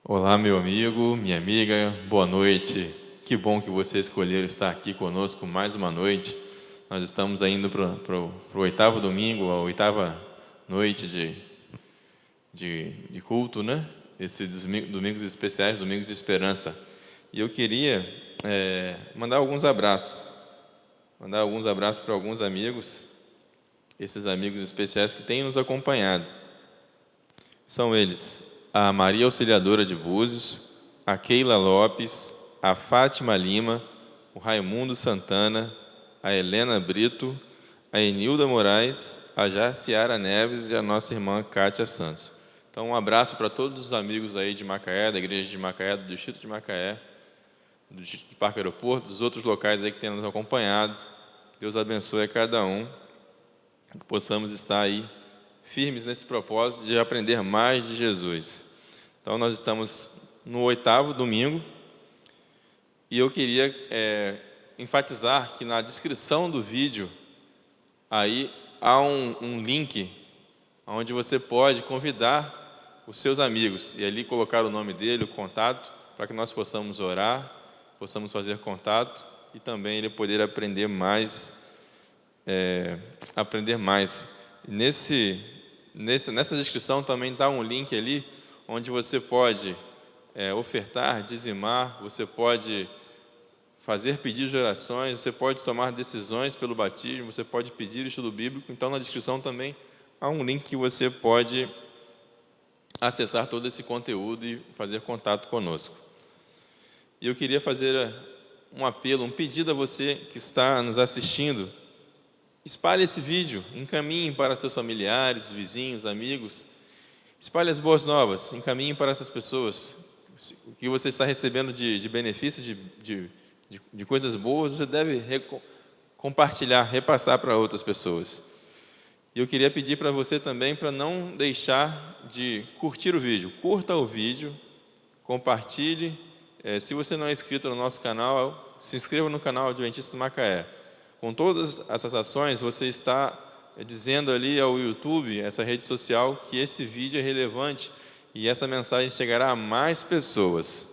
Olá, meu amigo, minha amiga, boa noite. Que bom que você escolheu estar aqui conosco mais uma noite. Nós estamos indo para o oitavo domingo, a oitava noite de culto, né? Esses domingos especiais, domingos de esperança. E eu queria mandar alguns abraços. Mandar alguns abraços para alguns amigos, esses amigos especiais que têm nos acompanhado. São eles: a Maria Auxiliadora de Búzios, a Keila Lopes, a Fátima Lima, o Raimundo Santana, a Helena Brito, a Enilda Moraes, a Jaciara Neves e a nossa irmã Kátia Santos. Então, um abraço para todos os amigos aí de Macaé, da igreja de Macaé, do distrito de Macaé, do distrito de Parque Aeroporto, dos outros locais aí que têm nos acompanhado. Deus abençoe a cada um, que possamos estar aí firmes nesse propósito de aprender mais de Jesus. Então, nós estamos no oitavo domingo e eu queria enfatizar que na descrição do vídeo aí há um link onde você pode convidar os seus amigos e ali colocar o nome dele, o contato, para que nós possamos orar, possamos fazer contato e também ele poder aprender mais. Nessa descrição também está um link ali onde você pode ofertar, dizimar, você pode fazer pedidos de orações, você pode tomar decisões pelo batismo, você pode pedir estudo bíblico. Então, na descrição também há um link que você pode acessar todo esse conteúdo e fazer contato conosco. E eu queria fazer um apelo, um pedido a você que está nos assistindo. Espalhe esse vídeo, encaminhe para seus familiares, vizinhos, amigos. Espalhe as boas novas, encaminhe para essas pessoas. O que você está recebendo de benefício, de coisas boas, você deve compartilhar, repassar para outras pessoas. E eu queria pedir para você também para não deixar de curtir o vídeo. Curta o vídeo, compartilhe. Se você não é inscrito no nosso canal, se inscreva no canal Adventistas Macaé. Com todas essas ações, você está dizendo ali ao YouTube, essa rede social, que esse vídeo é relevante e essa mensagem chegará a mais pessoas.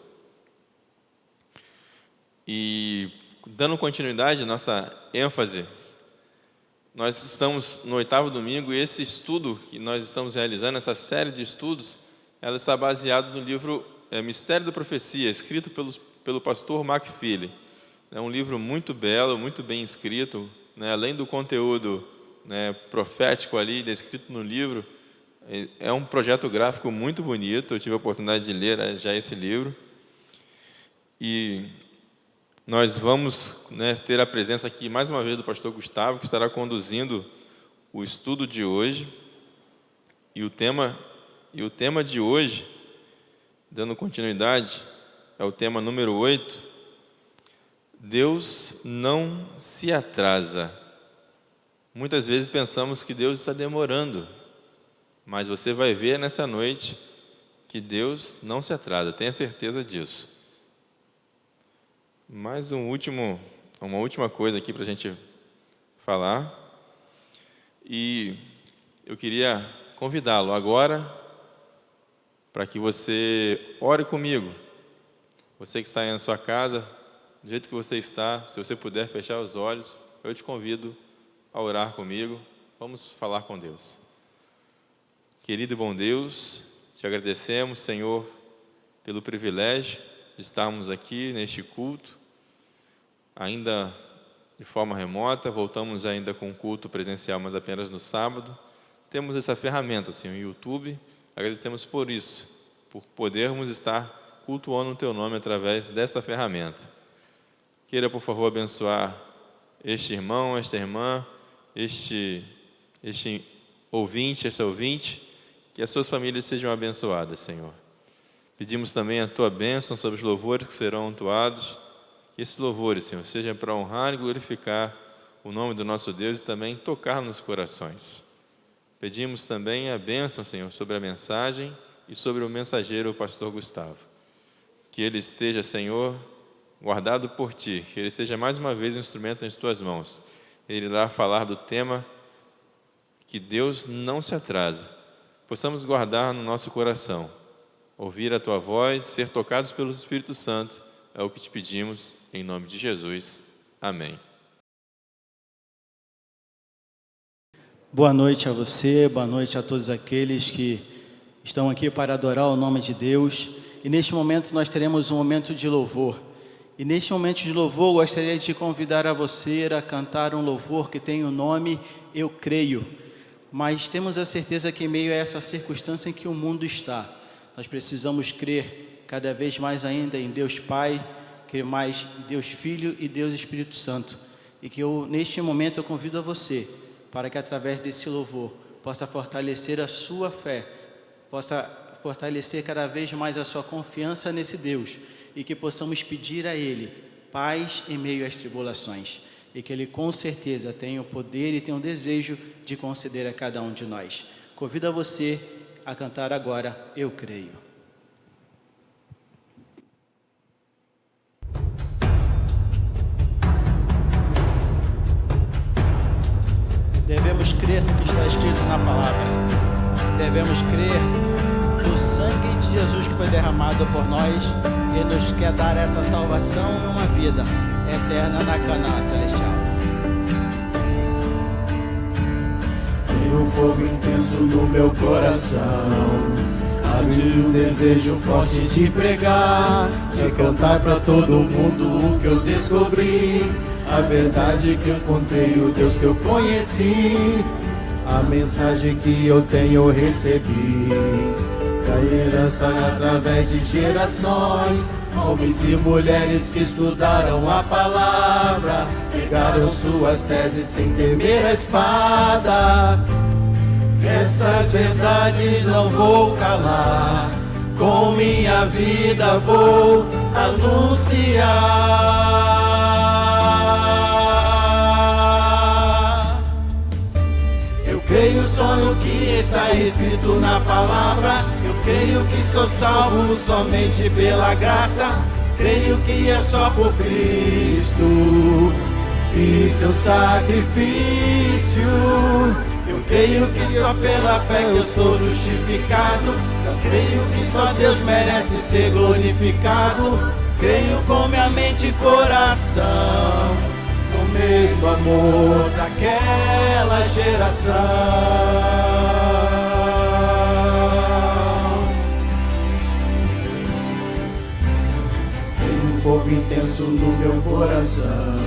E, dando continuidade à nossa ênfase, nós estamos no oitavo domingo e esse estudo que nós estamos realizando, essa série de estudos, ela está baseada no livro Mistério da Profecia, escrito pelo pastor Mark Philly. É um livro muito belo, muito bem escrito, né? Além do conteúdo, né, profético ali, descrito no livro, é um projeto gráfico muito bonito. Eu tive a oportunidade de ler já esse livro. E nós vamos, né, ter a presença aqui, mais uma vez, do pastor Gustavo, que estará conduzindo o estudo de hoje. E o tema de hoje, dando continuidade, é o tema número 8. Deus não se atrasa. Muitas vezes pensamos que Deus está demorando, mas você vai ver nessa noite que Deus não se atrasa, tenha certeza disso. Mais uma última coisa aqui para a gente falar, e eu queria convidá-lo agora para que você ore comigo. Você que está aí na sua casa, do jeito que você está, se você puder fechar os olhos, eu te convido a orar comigo. Vamos falar com Deus. Querido e bom Deus, te agradecemos, Senhor, pelo privilégio de estarmos aqui neste culto, ainda de forma remota. Voltamos ainda com o culto presencial, mas apenas no sábado. Temos essa ferramenta, Senhor, o YouTube. Agradecemos por isso, por podermos estar cultuando o Teu nome através dessa ferramenta. Queira, por favor, abençoar este irmão, esta irmã, este ouvinte, esta ouvinte, que as suas famílias sejam abençoadas, Senhor. Pedimos também a Tua bênção sobre os louvores que serão entoados, que esses louvores, Senhor, sejam para honrar e glorificar o nome do nosso Deus e também tocar nos corações. Pedimos também a bênção, Senhor, sobre a mensagem e sobre o mensageiro, o pastor Gustavo. Que ele esteja, Senhor, guardado por Ti, que ele seja mais uma vez um instrumento nas Tuas mãos. Ele irá falar do tema que Deus não se atrasa. Possamos guardar no nosso coração ouvir a Tua voz, ser tocados pelo Espírito Santo, é o que te pedimos, em nome de Jesus. Amém. Boa noite a você, boa noite a todos aqueles que estão aqui para adorar o nome de Deus. E neste momento nós teremos um momento de louvor. E neste momento de louvor, gostaria de convidar a você a cantar um louvor que tem o nome Eu Creio. Mas temos a certeza que em meio a essa circunstância em que o mundo está, nós precisamos crer cada vez mais ainda em Deus Pai, crer mais em Deus Filho e Deus Espírito Santo. E que neste momento eu convido a você para que através desse louvor possa fortalecer a sua fé, possa fortalecer cada vez mais a sua confiança nesse Deus, e que possamos pedir a Ele paz em meio às tribulações, e que Ele com certeza tenha o poder e tenha o desejo de conceder a cada um de nós. Convido a você a cantar agora Eu Creio. Devemos crer no que está escrito na palavra. Devemos crer no sangue de Jesus que foi derramado por nós e nos quer dar essa salvação e uma vida eterna na Canaã celestial. Tem um fogo intenso no meu coração, arde um desejo forte de pregar, de contar pra todo mundo o que eu descobri, a verdade que eu encontrei, o Deus que eu conheci, a mensagem que eu tenho recebido. A herança através de gerações, homens e mulheres que estudaram a palavra, pegaram suas teses sem temer a espada. Essas verdades não vou calar, com minha vida vou anunciar. Eu creio só no que está escrito na palavra. Eu creio que sou salvo somente pela graça. Creio que é só por Cristo e seu sacrifício. Eu creio que só pela fé eu sou justificado. Eu creio que só Deus merece ser glorificado. Creio com minha mente e coração no mesmo amor daquela geração. Fogo intenso no meu coração,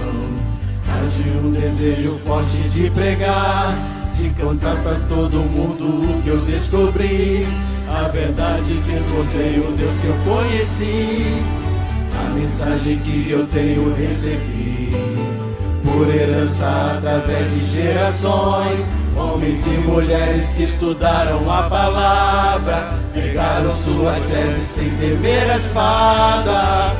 arde um desejo forte de pregar, de contar pra todo mundo o que eu descobri, a verdade que encontrei, o Deus que eu conheci, a mensagem que eu tenho recebi, por herança através de gerações, homens e mulheres que estudaram a palavra, pegaram suas teses sem temer a espada.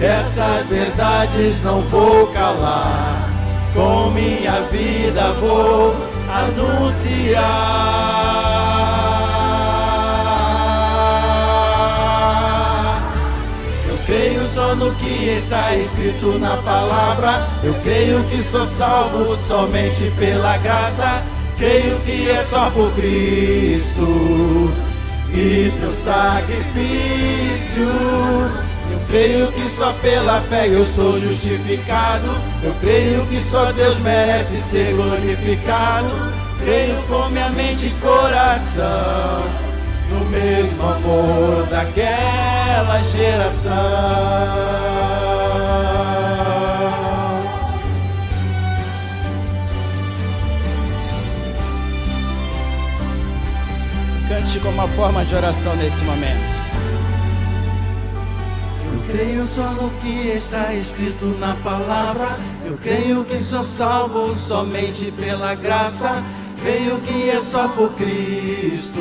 Essas verdades não vou calar, com minha vida vou anunciar. Eu creio só no que está escrito na palavra. Eu creio que sou salvo somente pela graça. Creio que é só por Cristo e seu sacrifício. Eu creio que só pela fé eu sou justificado. Eu creio que só Deus merece ser glorificado. Creio com minha mente e coração no mesmo amor daquela geração. Cante como uma forma de oração nesse momento. Eu creio só no que está escrito na palavra. Eu creio que sou salvo somente pela graça. Creio que é só por Cristo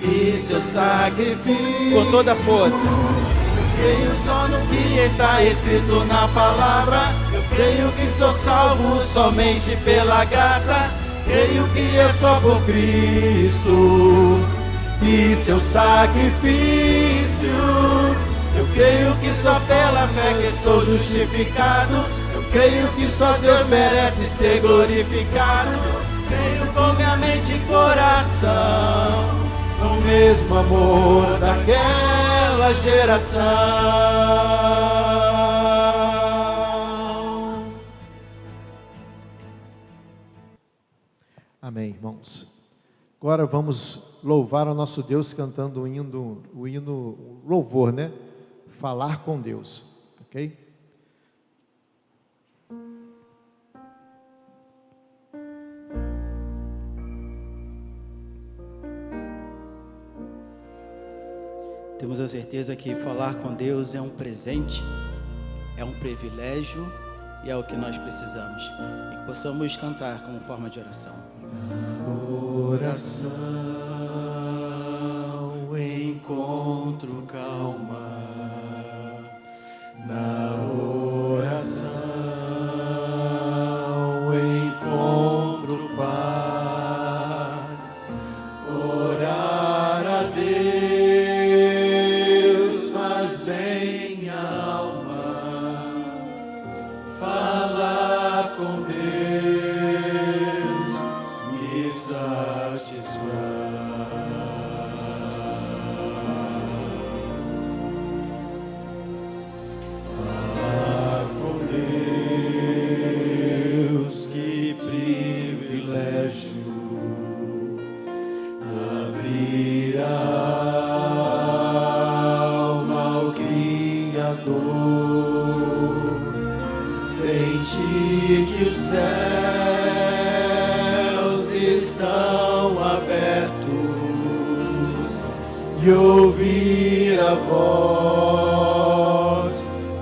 e seu sacrifício. Com toda a força. Eu creio só no que está escrito na palavra. Eu creio que sou salvo somente pela graça. Creio que é só por Cristo e seu sacrifício. Eu creio que só pela fé que sou justificado. Eu creio que só Deus merece ser glorificado. Creio com minha mente e coração no mesmo amor daquela geração. Amém, irmãos. Agora vamos louvar o nosso Deus cantando o hino louvor, né? Falar com Deus, ok? Temos a certeza que falar com Deus é um presente, é um privilégio e é o que nós precisamos. E que possamos cantar como forma de oração. Oração, encontro calma. Na oração, encontro paz. Orar a Deus faz bem a alma. Falar com Deus me satisfaz. Falar com Deus, que privilégio. Abrir a alma ao Criador, sentir que os céus estão abertos e ouvir a voz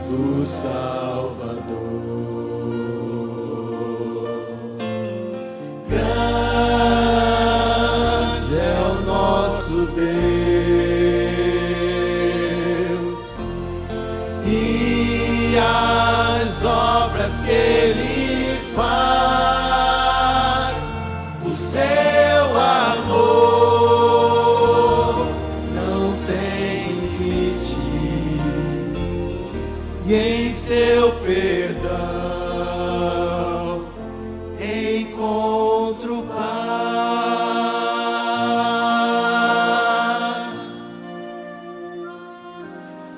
do Salvador. Grande é o nosso Deus e as obras que Ele faz, o seu amor não tem limites, e em seu perdão encontro paz.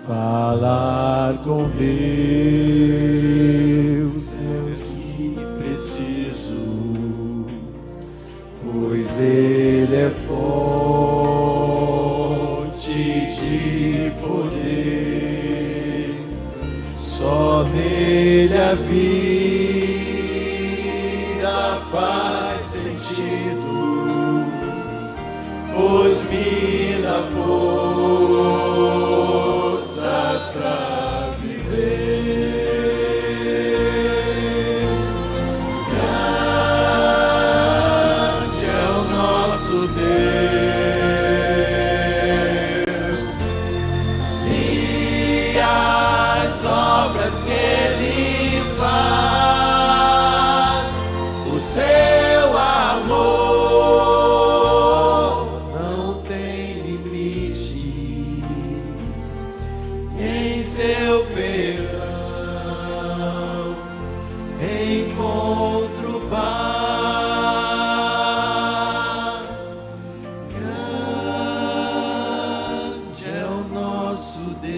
Falar com Deus é o que preciso, pois Ele é fonte de poder. Só nele a vida faz sentido, pois me dá forças pra viver. Grande é o nosso Deus e as obras que Ele faz, o seu amor não tem limites, em seu perdão encontro paz. Grande é o nosso Deus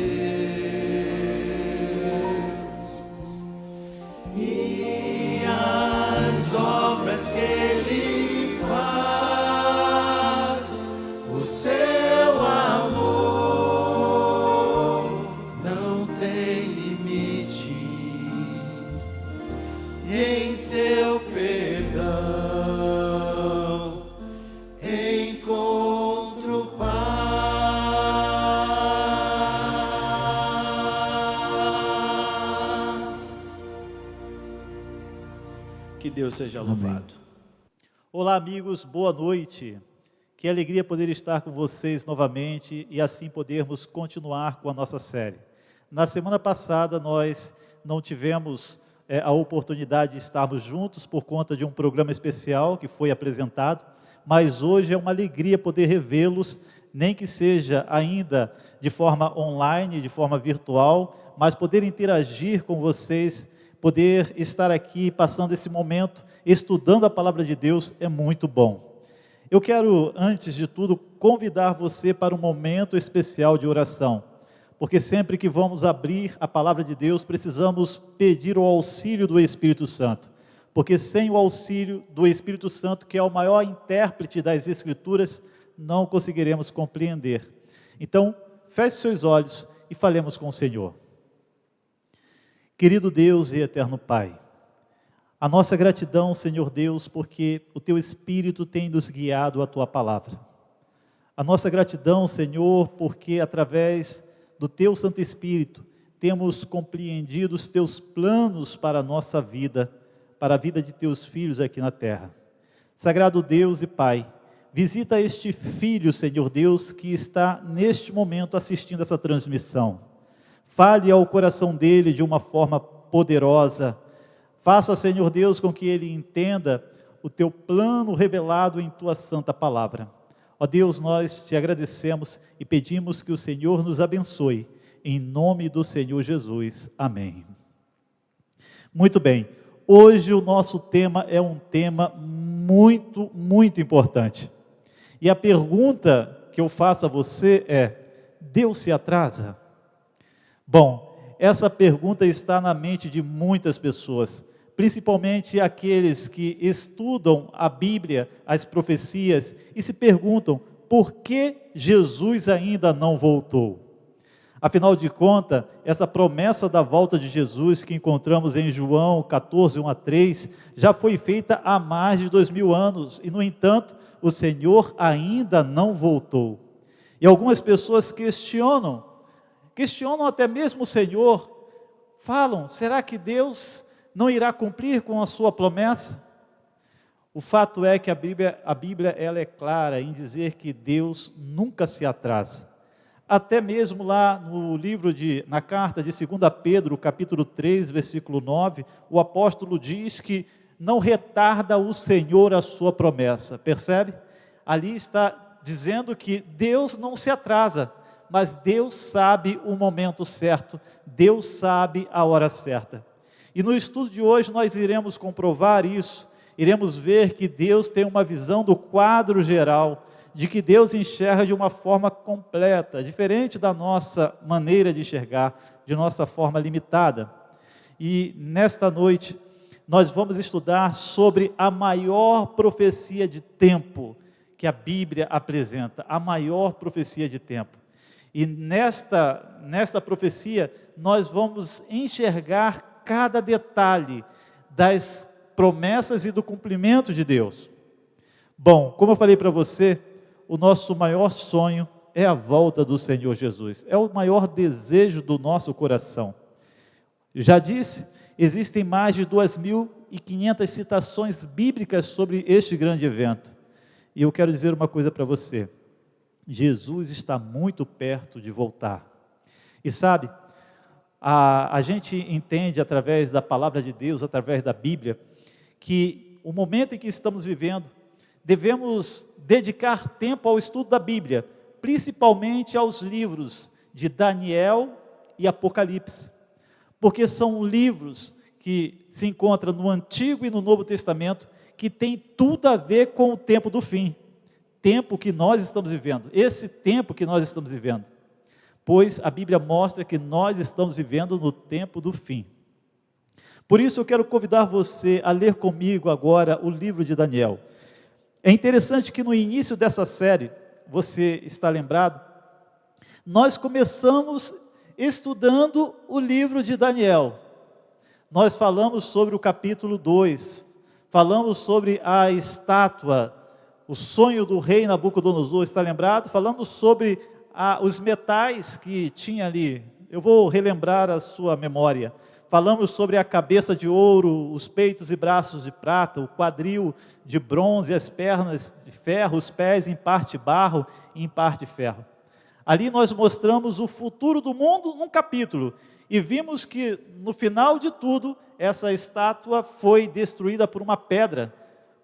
e as obras que Ele faz, o seu amor não tem limites, em seu perdão encontro paz. Que Deus seja louvado. Olá, amigos, boa noite. Que alegria poder estar com vocês novamente e assim podermos continuar com a nossa série. Na semana passada nós não tivemos a oportunidade de estarmos juntos por conta de um programa especial que foi apresentado, mas hoje é uma alegria poder revê-los, nem que seja ainda de forma online, de forma virtual, mas poder interagir com vocês, poder estar aqui passando esse momento estudando a palavra de Deus é muito bom. Eu quero, antes de tudo, convidar você para um momento especial de oração, porque sempre que vamos abrir a palavra de Deus, precisamos pedir o auxílio do Espírito Santo, porque sem o auxílio do Espírito Santo, que é o maior intérprete das Escrituras, não conseguiremos compreender. Então, feche seus olhos e falemos com o Senhor. Querido Deus e eterno Pai, a nossa gratidão, Senhor Deus, porque o Teu Espírito tem nos guiado à Tua palavra. A nossa gratidão, Senhor, porque através do Teu Santo Espírito temos compreendido os Teus planos para a nossa vida, para a vida de Teus filhos aqui na terra. Sagrado Deus e Pai, visita este filho, Senhor Deus, que está neste momento assistindo essa transmissão. Fale ao coração dele de uma forma poderosa. Faça, Senhor Deus, com que ele entenda o Teu plano revelado em Tua santa palavra. Ó Deus, nós Te agradecemos e pedimos que o Senhor nos abençoe. Em nome do Senhor Jesus. Amém. Muito bem. Hoje o nosso tema é um tema muito, muito importante. E a pergunta que eu faço a você é: Deus se atrasa? Bom, essa pergunta está na mente de muitas pessoas, principalmente aqueles que estudam a Bíblia, as profecias, e se perguntam: por que Jesus ainda não voltou? Afinal de contas, essa promessa da volta de Jesus que encontramos em João 14, 1-3, já foi feita há mais de 2000 anos, e no entanto, o Senhor ainda não voltou. E algumas pessoas questionam até mesmo o Senhor, falam: será que Deus não irá cumprir com a sua promessa? O fato é que a Bíblia ela é clara em dizer que Deus nunca se atrasa. Até mesmo lá na carta de 2 Pedro, capítulo 3, versículo 9, o apóstolo diz que não retarda o Senhor a sua promessa. Percebe? Ali está dizendo que Deus não se atrasa, mas Deus sabe o momento certo, Deus sabe a hora certa. E no estudo de hoje nós iremos comprovar isso, iremos ver que Deus tem uma visão do quadro geral, de que Deus enxerga de uma forma completa, diferente da nossa maneira de enxergar, de nossa forma limitada. E nesta noite nós vamos estudar sobre a maior profecia de tempo que a Bíblia apresenta, a maior profecia de tempo. E nesta profecia nós vamos enxergar cada detalhe das promessas e do cumprimento de Deus. Bom, como eu falei para você, o nosso maior sonho é a volta do Senhor Jesus. É o maior desejo do nosso coração. Eu já disse, existem mais de 2.500 citações bíblicas sobre este grande evento. E eu quero dizer uma coisa para você: Jesus está muito perto de voltar. E sabe, a gente entende através da palavra de Deus, através da Bíblia, que o momento em que estamos vivendo, devemos dedicar tempo ao estudo da Bíblia, principalmente aos livros de Daniel e Apocalipse, porque são livros que se encontram no Antigo e no Novo Testamento, que tem tudo a ver com o tempo do fim, tempo que nós estamos vivendo, esse tempo que nós estamos vivendo, pois a Bíblia mostra que nós estamos vivendo no tempo do fim. Por isso eu quero convidar você a ler comigo agora o livro de Daniel. É interessante que no início dessa série, você está lembrado, nós começamos estudando o livro de Daniel. Nós falamos sobre o capítulo 2, falamos sobre a estátua, o sonho do rei Nabucodonosor, está lembrado? Falamos sobre os metais que tinha ali. Eu vou relembrar a sua memória. Falamos sobre a cabeça de ouro, os peitos e braços de prata, o quadril de bronze, as pernas de ferro, os pés em parte barro e em parte ferro. Ali nós mostramos o futuro do mundo num capítulo e vimos que no final de tudo, essa estátua foi destruída por uma pedra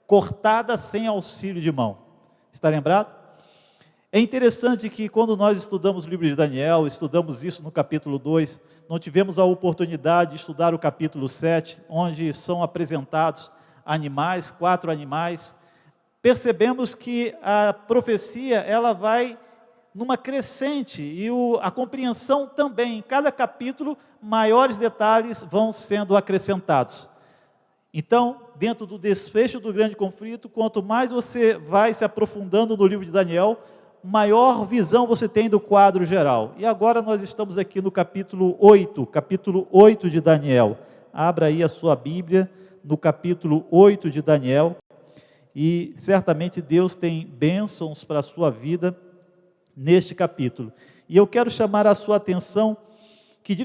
cortada sem auxílio de mão. Está lembrado? É interessante que quando nós estudamos o livro de Daniel, estudamos isso no capítulo 2, não tivemos a oportunidade de estudar o capítulo 7, onde são apresentados animais, 4 animais, percebemos que a profecia ela vai numa crescente e a compreensão também. Em cada capítulo, maiores detalhes vão sendo acrescentados. Então, dentro do desfecho do grande conflito, quanto mais você vai se aprofundando no livro de Daniel, maior visão você tem do quadro geral. E agora nós estamos aqui no capítulo 8 de Daniel. Abra aí a sua Bíblia no capítulo 8 de Daniel. E certamente Deus tem bênçãos para a sua vida neste capítulo. E eu quero chamar a sua atenção que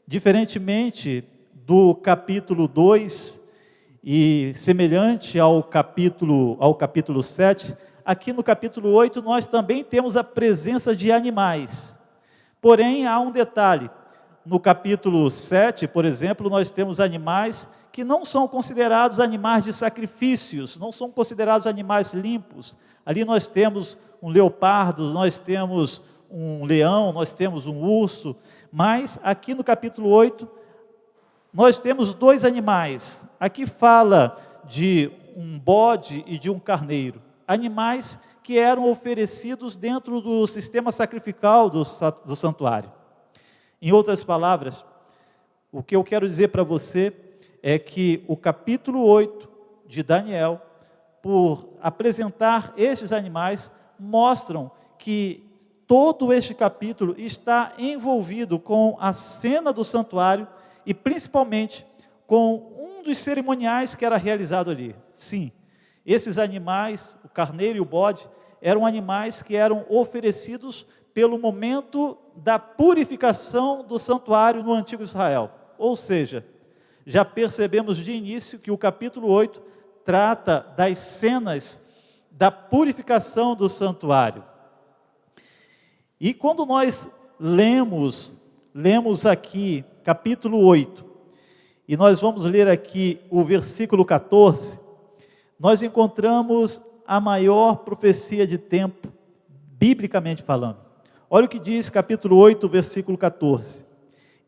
diferentemente do capítulo 2 e semelhante ao capítulo 7, aqui no capítulo 8 nós também temos a presença de animais. Porém, há um detalhe. No capítulo 7, por exemplo, nós temos animais que não são considerados animais de sacrifícios, não são considerados animais limpos. Ali nós temos um leopardo, nós temos um leão, nós temos um urso, mas aqui no capítulo 8, nós temos dois animais. Aqui fala de um bode e de um carneiro, animais que eram oferecidos dentro do sistema sacrificial do santuário. Em outras palavras, o que eu quero dizer para você é que o capítulo 8 de Daniel, por apresentar estes animais, mostram que todo este capítulo está envolvido com a cena do santuário e principalmente com um dos cerimoniais que era realizado ali. Sim, esses animais, o carneiro e o bode, eram animais que eram oferecidos pelo momento da purificação do santuário no antigo Israel. Ou seja, já percebemos de início que o capítulo 8 trata das cenas da purificação do santuário. E quando nós lemos aqui capítulo 8, e nós vamos ler aqui o versículo 14, nós encontramos a maior profecia de tempo, biblicamente falando. Olha o que diz capítulo 8, versículo 14.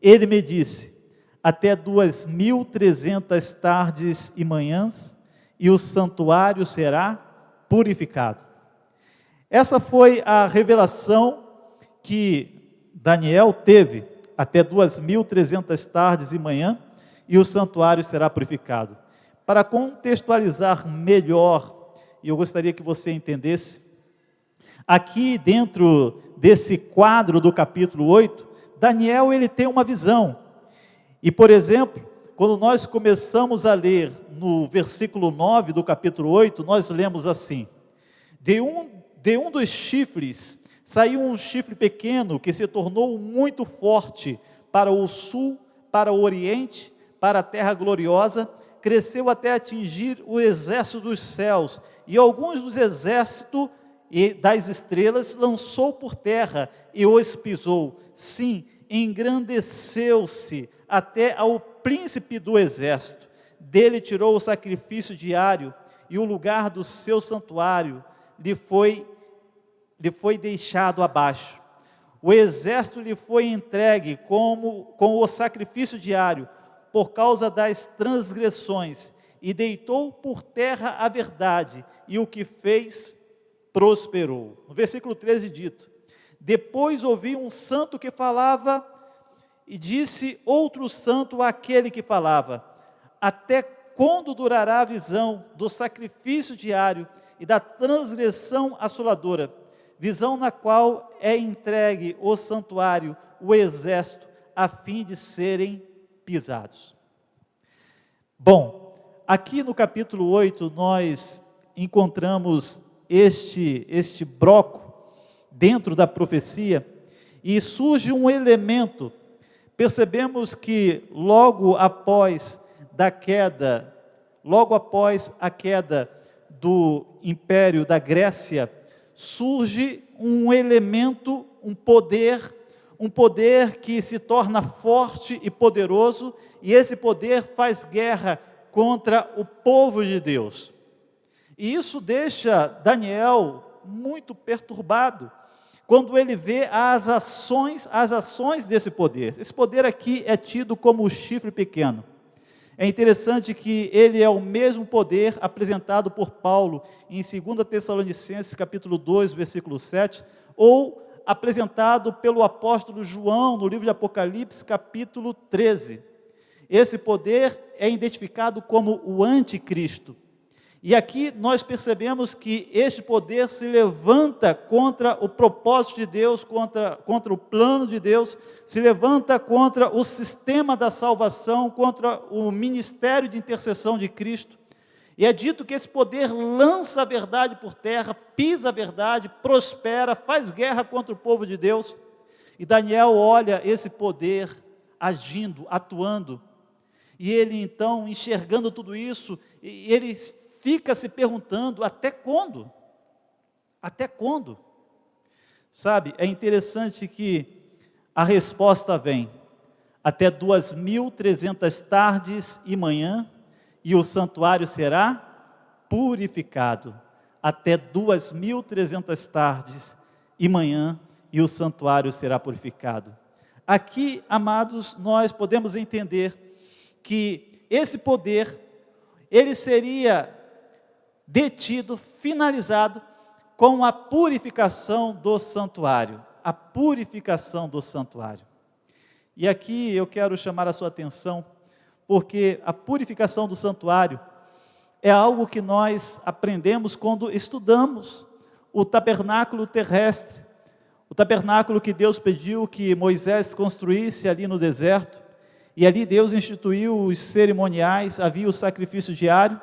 Ele me disse: até 2.300 tardes e manhãs, e o santuário será purificado. Essa foi a revelação que Daniel teve, até 2.300 tardes e manhã, e o santuário será purificado. Para contextualizar melhor, e eu gostaria que você entendesse, aqui dentro desse quadro do capítulo 8, Daniel ele tem uma visão. E, por exemplo, quando nós começamos a ler no versículo 9 do capítulo 8, nós lemos assim: de um dos chifres saiu um chifre pequeno que se tornou muito forte para o sul, para o oriente, para a terra gloriosa, cresceu até atingir o exército dos céus, e alguns dos exércitos e das estrelas lançou por terra e os pisou. Sim, engrandeceu-se até ao príncipe do exército. Dele tirou o sacrifício diário, e o lugar do seu santuário lhe foi deixado abaixo. O exército lhe foi entregue com o sacrifício diário, por causa das transgressões, e deitou por terra a verdade, e o que fez prosperou. No versículo 13 dito: depois ouvi um santo que falava, e disse outro santo àquele que falava: até quando durará a visão do sacrifício diário e da transgressão assoladora, visão na qual é entregue o santuário, o exército, a fim de serem pisados? Bom, aqui no capítulo 8 nós encontramos este bloco dentro da profecia, e surge um elemento. Percebemos que logo após a queda do Império da Grécia, surge um elemento, um poder que se torna forte e poderoso, e esse poder faz guerra contra o povo de Deus. E isso deixa Daniel muito perturbado, quando ele vê as ações desse poder. Esse poder aqui é tido como o chifre pequeno. É interessante que ele é o mesmo poder apresentado por Paulo em 2 Tessalonicenses, capítulo 2, versículo 7, ou apresentado pelo apóstolo João no livro de Apocalipse, capítulo 13. Esse poder é identificado como o anticristo. E aqui nós percebemos que este poder se levanta contra o propósito de Deus, contra o plano de Deus, se levanta contra o sistema da salvação, contra o ministério de intercessão de Cristo. E é dito que esse poder lança a verdade por terra, pisa a verdade, prospera, faz guerra contra o povo de Deus. E Daniel olha esse poder agindo, atuando. E ele então, enxergando tudo isso, ele fica se perguntando, até quando? Até quando? Sabe, é interessante que a resposta vem, até 2.300 tardes e manhã, e o santuário será purificado. Até 2.300 tardes e manhã, e o santuário será purificado. Aqui, amados, nós podemos entender que esse poder, ele seria detido, finalizado, com a purificação do santuário. A purificação do santuário. E aqui eu quero chamar a sua atenção, porque a purificação do santuário é algo que nós aprendemos quando estudamos o tabernáculo terrestre, o tabernáculo que Deus pediu que Moisés construísse ali no deserto, e ali Deus instituiu os cerimoniais, havia o sacrifício diário,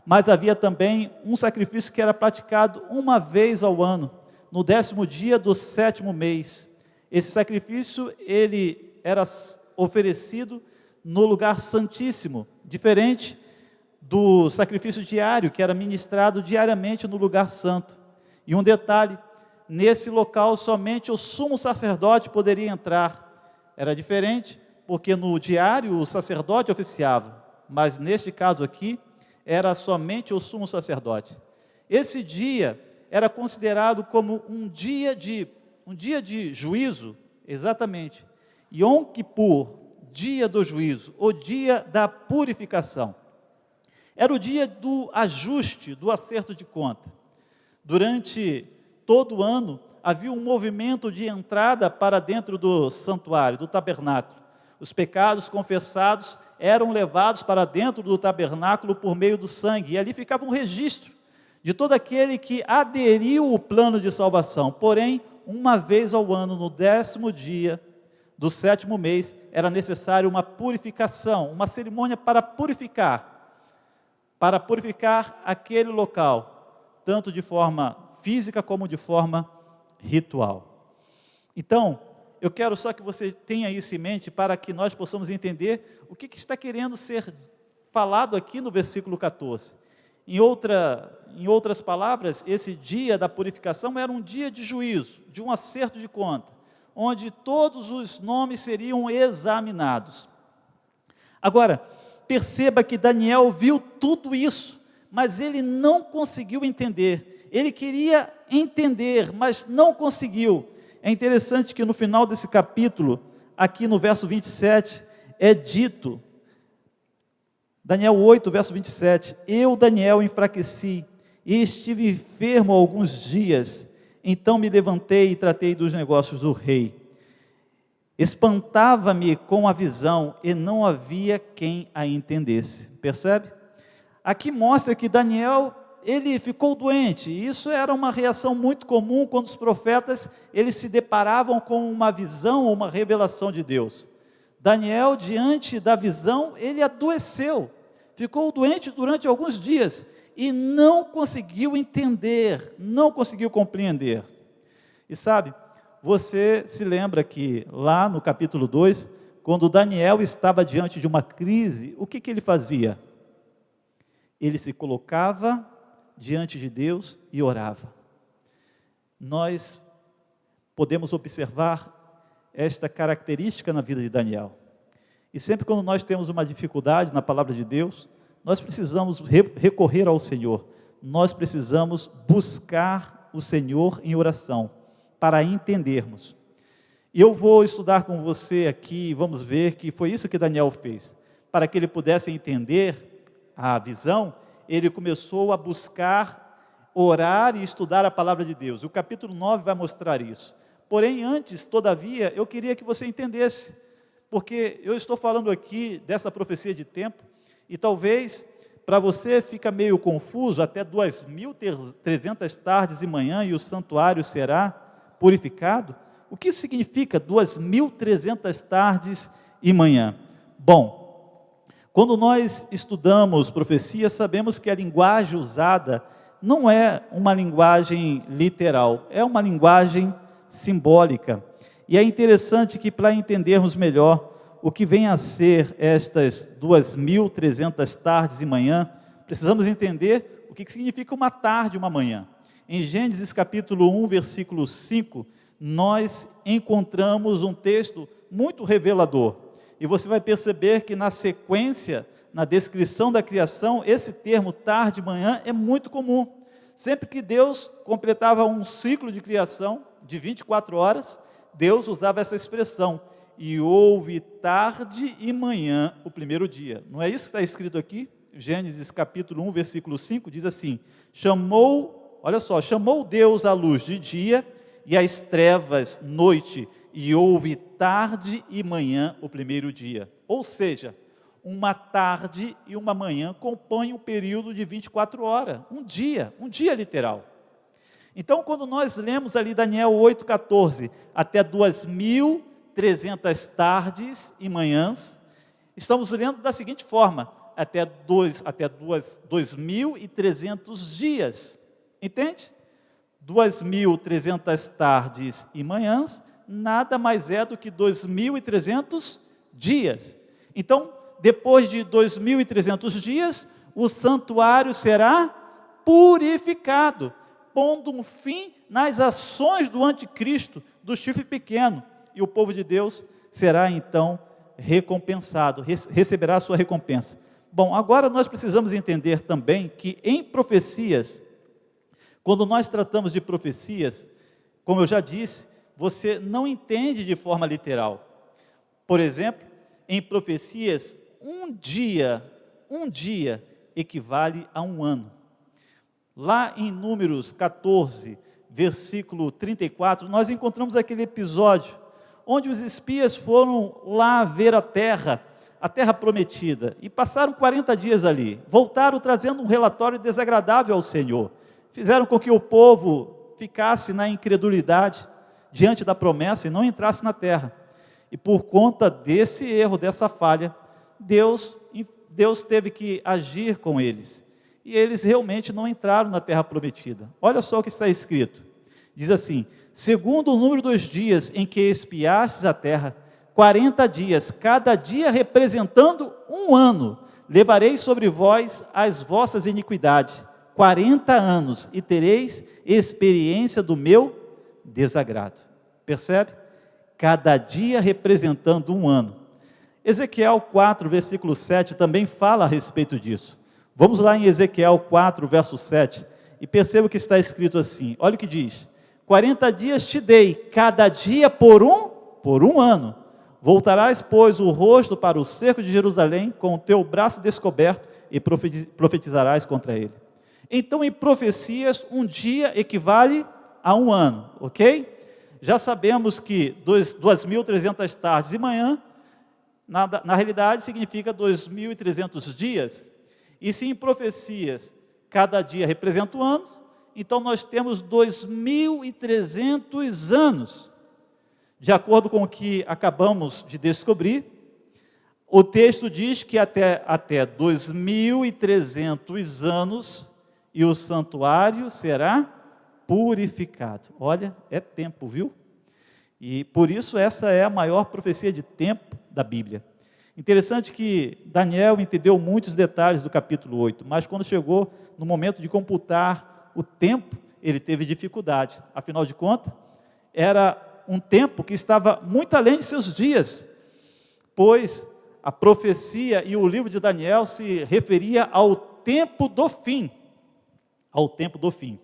mas havia também um sacrifício que era praticado uma vez ao ano, no 10º dia do 7º mês. Esse sacrifício, ele era oferecido no lugar santíssimo, diferente do sacrifício diário, que era ministrado diariamente no lugar santo. E um detalhe, nesse local somente o sumo sacerdote poderia entrar. Era diferente, porque no diário o sacerdote oficiava, mas neste caso aqui, era somente o sumo sacerdote. Esse dia era considerado como um dia de juízo, exatamente. Yom Kippur, dia do juízo, o dia da purificação. Era o dia do ajuste, do acerto de conta. Durante todo o ano, havia um movimento de entrada para dentro do santuário, do tabernáculo. Os pecados confessados eram levados para dentro do tabernáculo por meio do sangue, e ali ficava um registro de todo aquele que aderiu ao plano de salvação. Porém, uma vez ao ano, no 10º dia do 7º mês, era necessário uma purificação, uma cerimônia para purificar aquele local, tanto de forma física como de forma ritual. Então, eu quero só que você tenha isso em mente para que nós possamos entender o que está querendo ser falado aqui no versículo 14. Em outras palavras, esse dia da purificação era um dia de juízo, de um acerto de conta, onde todos os nomes seriam examinados. Agora, perceba que Daniel viu tudo isso, mas ele não conseguiu entender. Ele queria entender, mas não conseguiu. É interessante que no final desse capítulo, aqui no verso 27, é dito, Daniel 8, verso 27, eu, Daniel, enfraqueci e estive enfermo alguns dias, então me levantei e tratei dos negócios do rei. Espantava-me com a visão e não havia quem a entendesse. Percebe? Aqui mostra que Daniel, ele ficou doente, e isso era uma reação muito comum quando os profetas, eles se deparavam com uma visão ou uma revelação de Deus. Daniel, diante da visão, ele adoeceu, ficou doente durante alguns dias, e não conseguiu entender, não conseguiu compreender. E sabe, você se lembra que lá no capítulo 2, quando Daniel estava diante de uma crise, o que ele fazia? Ele se colocava diante de Deus e orava. Nós podemos observar esta característica na vida de Daniel. E sempre quando nós temos uma dificuldade na palavra de Deus, nós precisamos recorrer ao Senhor. Nós precisamos buscar o Senhor em oração, para entendermos. E eu vou estudar com você aqui, vamos ver que foi isso que Daniel fez. para que ele pudesse entender a visão, ele começou a buscar, orar e estudar a palavra de Deus. O capítulo 9 vai mostrar isso. Porém, antes, todavia, eu queria que você entendesse, porque eu estou falando aqui dessa profecia de tempo, e talvez para você fica meio confuso, até 2.300 tardes e manhã e o santuário será purificado. O que isso significa 2.300 tardes e manhã? Bom, quando nós estudamos profecia, sabemos que a linguagem usada não é uma linguagem literal, é uma linguagem simbólica. E é interessante que, para entendermos melhor o que vem a ser estas 2.300 tardes e manhã, precisamos entender o que significa uma tarde e uma manhã. Em Gênesis capítulo 1, versículo 5, nós encontramos um texto muito revelador. E você vai perceber que na sequência, na descrição da criação, esse termo tarde e manhã é muito comum. Sempre que Deus completava um ciclo de criação de 24 horas, Deus usava essa expressão. E houve tarde e manhã o primeiro dia. Não é isso que está escrito aqui? Gênesis capítulo 1, versículo 5, diz assim: chamou Deus a luz de dia e as trevas noite, e houve tarde e manhã o primeiro dia. Ou seja, uma tarde e uma manhã compõem um período de 24 horas, um dia literal. Então, quando nós lemos ali Daniel 8,14, até 2.300 tardes e manhãs, estamos lendo da seguinte forma: até 2.300 dias, entende? 2.300 tardes e manhãs, nada mais é do que 2.300 dias. Então, depois de 2.300 dias, o santuário será purificado, pondo um fim nas ações do anticristo, do chifre pequeno, e o povo de Deus será então recompensado, receberá a sua recompensa. Bom, agora nós precisamos entender também que em profecias, quando nós tratamos de profecias, como eu já disse, você não entende de forma literal. Por exemplo, em profecias, um dia equivale a um ano. Lá em Números 14, versículo 34, nós encontramos aquele episódio onde os espias foram lá ver a terra prometida, e passaram 40 dias ali, voltaram trazendo um relatório desagradável ao Senhor, fizeram com que o povo ficasse na incredulidade diante da promessa e não entrasse na terra. E por conta desse erro, dessa falha, Deus teve que agir com eles, e eles realmente não entraram na terra prometida. Olha só o que está escrito, diz assim: segundo o número dos dias em que espiastes a terra, 40 dias, cada dia representando um ano, levarei sobre vós as vossas iniquidades, 40 anos, e tereis experiência do meu desagrado. Percebe? Cada dia representando um ano. Ezequiel 4, versículo 7, também fala a respeito disso. Vamos lá em Ezequiel 4, verso 7, e perceba o que está escrito assim, olha o que diz: 40 dias te dei, cada dia por um ano. Voltarás, pois, o rosto para o cerco de Jerusalém, com o teu braço descoberto, e profetizarás contra ele. Então, em profecias, um dia equivale a um ano, ok? Já sabemos que 2.300 tardes e manhã, na realidade, significa 2.300 dias. E se em profecias, cada dia representa um ano, então nós temos 2.300 anos. De acordo com o que acabamos de descobrir, o texto diz que até 2.300 anos e o santuário será purificado. Olha, é tempo, viu? E por isso essa é a maior profecia de tempo da Bíblia. Interessante que Daniel entendeu muitos detalhes do capítulo 8, mas quando chegou no momento de computar o tempo, ele teve dificuldade. Afinal de contas, era um tempo que estava muito além de seus dias, pois a profecia e o livro de Daniel se referia ao tempo do fim. Ao tempo do fim.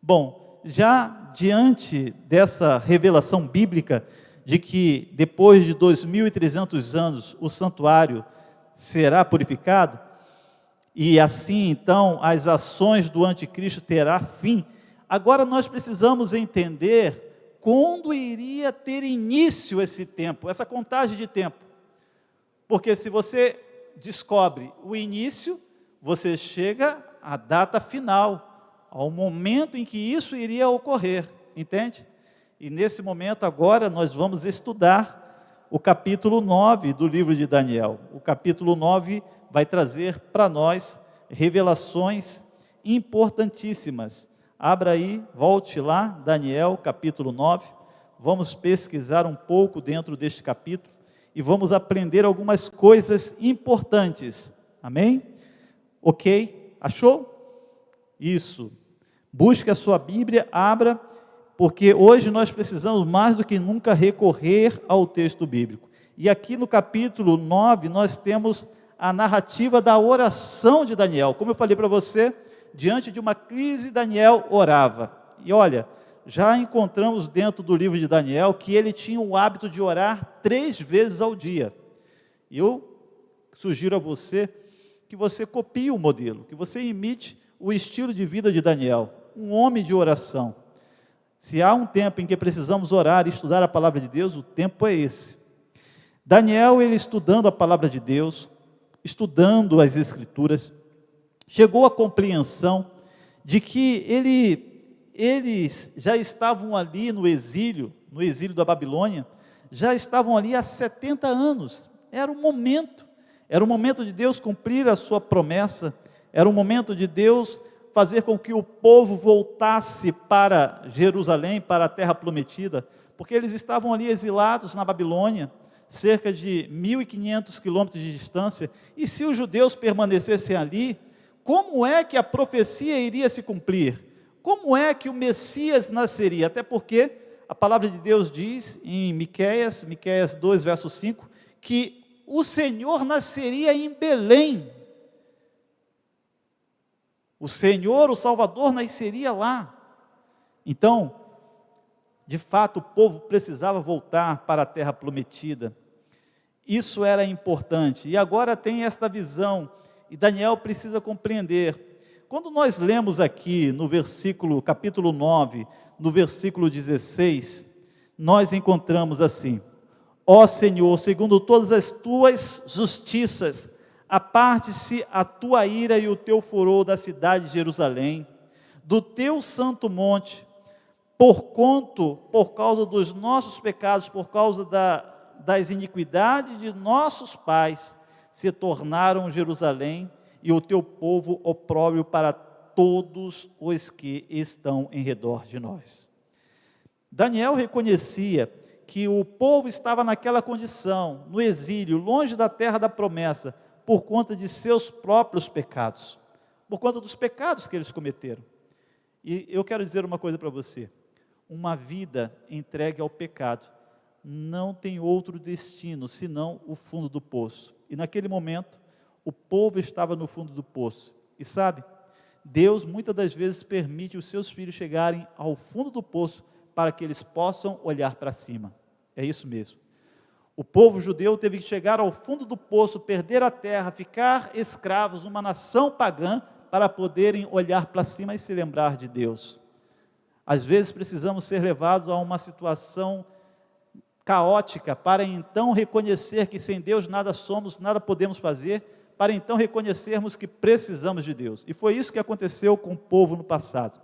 Bom, já diante dessa revelação bíblica de que depois de 2.300 anos o santuário será purificado, e assim então as ações do anticristo terá fim. Agora nós precisamos entender quando iria ter início esse tempo, essa contagem de tempo. Porque se você descobre o início, você chega à data final, ao momento em que isso iria ocorrer, entende? E nesse momento agora nós vamos estudar o capítulo 9 do livro de Daniel. O capítulo 9 vai trazer para nós revelações importantíssimas. Abra aí, volte lá, Daniel capítulo 9, vamos pesquisar um pouco dentro deste capítulo e vamos aprender algumas coisas importantes, amém? Ok? Achou? Isso. Busque a sua Bíblia, abra, porque hoje nós precisamos mais do que nunca recorrer ao texto bíblico. E aqui no capítulo 9 nós temos a narrativa da oração de Daniel. Como eu falei para você, diante de uma crise, Daniel orava. E olha, já encontramos dentro do livro de Daniel que ele tinha o hábito de orar 3 vezes ao dia. E eu sugiro a você que você copie o modelo, que você imite o estilo de vida de Daniel, um homem de oração. Se há um tempo em que precisamos orar e estudar a palavra de Deus, o tempo é esse. Daniel, ele estudando a palavra de Deus, estudando as Escrituras, chegou à compreensão de que eles já estavam ali no exílio da Babilônia, já estavam ali há 70 anos, era o momento de Deus cumprir a sua promessa, era o momento de Deus fazer com que o povo voltasse para Jerusalém, para a terra prometida, porque eles estavam ali exilados na Babilônia, cerca de 1.500 quilômetros de distância, e se os judeus permanecessem ali, como é que a profecia iria se cumprir? Como é que o Messias nasceria? Até porque a palavra de Deus diz em Miqueias 2, verso 5, que o Senhor nasceria em Belém. O Senhor, o Salvador, nasceria lá. Então, de fato, o povo precisava voltar para a terra prometida. Isso era importante. E agora tem esta visão, e Daniel precisa compreender. Quando nós lemos aqui no capítulo 9, no versículo 16, nós encontramos assim: ó Senhor, segundo todas as tuas justiças, aparte-se a tua ira e o teu furor da cidade de Jerusalém, do teu santo monte, por causa dos nossos pecados, por causa das iniquidades de nossos pais, se tornaram Jerusalém e o teu povo opróbrio para todos os que estão em redor de nós. Daniel reconhecia que o povo estava naquela condição, no exílio, longe da terra da promessa, por conta de seus próprios pecados, por conta dos pecados que eles cometeram. E eu quero dizer uma coisa para você: uma vida entregue ao pecado não tem outro destino senão o fundo do poço. E naquele momento, o povo estava no fundo do poço. E sabe, Deus muitas das vezes permite os seus filhos chegarem ao fundo do poço para que eles possam olhar para cima. É isso mesmo. O povo judeu teve que chegar ao fundo do poço, perder a terra, ficar escravos numa nação pagã para poderem olhar para cima e se lembrar de Deus. Às vezes precisamos ser levados a uma situação caótica para então reconhecer que sem Deus nada somos, nada podemos fazer, para então reconhecermos que precisamos de Deus. E foi isso que aconteceu com o povo no passado.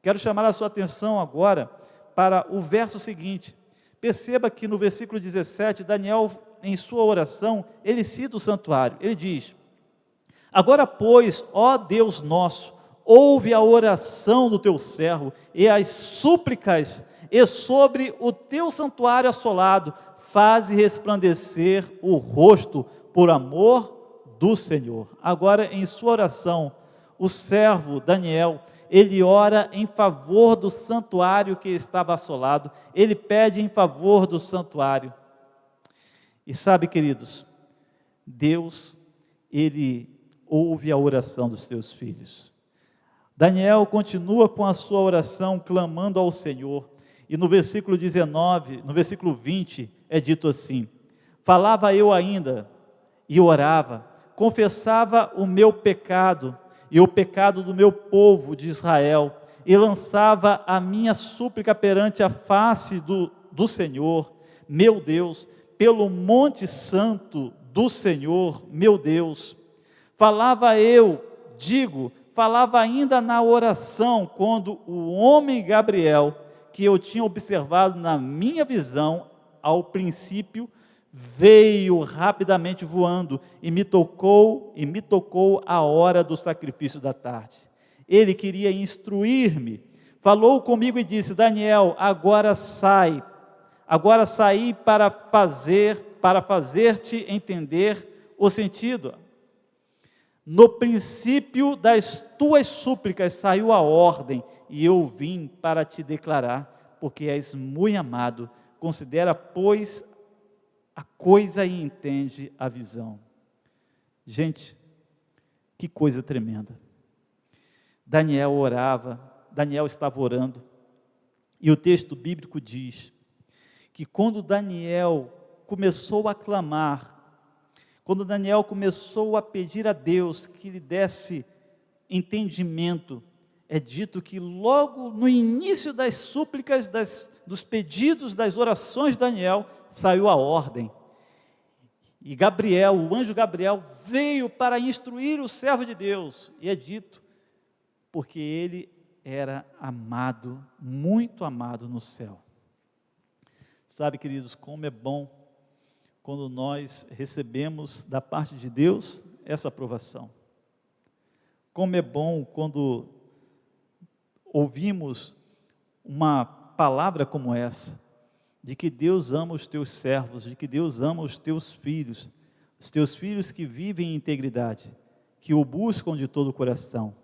Quero chamar a sua atenção agora para o verso seguinte. Perceba que no versículo 17, Daniel, em sua oração, ele cita o santuário. Ele diz: agora, pois, ó Deus nosso, ouve a oração do teu servo e as súplicas, e sobre o teu santuário assolado, faze resplandecer o rosto por amor do Senhor. Agora, em sua oração, o servo Daniel, ele ora em favor do santuário que estava assolado, ele pede em favor do santuário. E sabe, queridos, Deus, ele ouve a oração dos seus filhos. Daniel continua com a sua oração, clamando ao Senhor, e no versículo 19, no versículo 20, é dito assim: falava eu ainda, e orava, confessava o meu pecado e o pecado do meu povo de Israel, e lançava a minha súplica perante a face do Senhor, meu Deus, pelo monte santo do Senhor, meu Deus. Falava ainda na oração, quando o homem Gabriel, que eu tinha observado na minha visão, ao princípio, veio rapidamente voando e me tocou a hora do sacrifício da tarde. Ele queria instruir-me, falou comigo e disse: Daniel, agora saí para fazer-te entender o sentido. No princípio das tuas súplicas saiu a ordem, e eu vim para te declarar, porque és muito amado. Considera, pois, a coisa e entende a visão. Gente, que coisa tremenda. Daniel estava orando, e o texto bíblico diz que quando Daniel começou a clamar, quando Daniel começou a pedir a Deus que lhe desse entendimento, é dito que logo no início das súplicas, dos pedidos, das orações de Daniel, saiu a ordem. E Gabriel, o anjo Gabriel, veio para instruir o servo de Deus. E é dito, porque ele era amado, muito amado no céu. Sabe, queridos, como é bom quando nós recebemos da parte de Deus essa aprovação. Como é bom quando ouvimos uma palavra como essa, de que Deus ama os teus servos, de que Deus ama os teus filhos que vivem em integridade, que o buscam de todo o coração.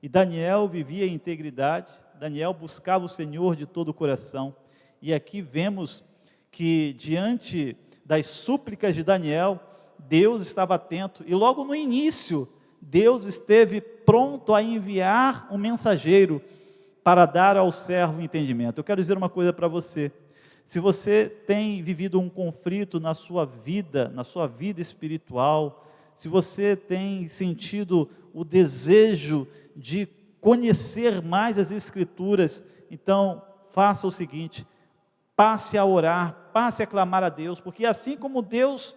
E Daniel vivia em integridade, Daniel buscava o Senhor de todo o coração, e aqui vemos que diante das súplicas de Daniel, Deus estava atento, e logo no início, Deus esteve pronto a enviar um mensageiro para dar ao servo entendimento. Eu quero dizer uma coisa para você: se você tem vivido um conflito na sua vida espiritual, se você tem sentido o desejo de conhecer mais as Escrituras, então faça o seguinte: passe a orar, passe a clamar a Deus, porque assim como Deus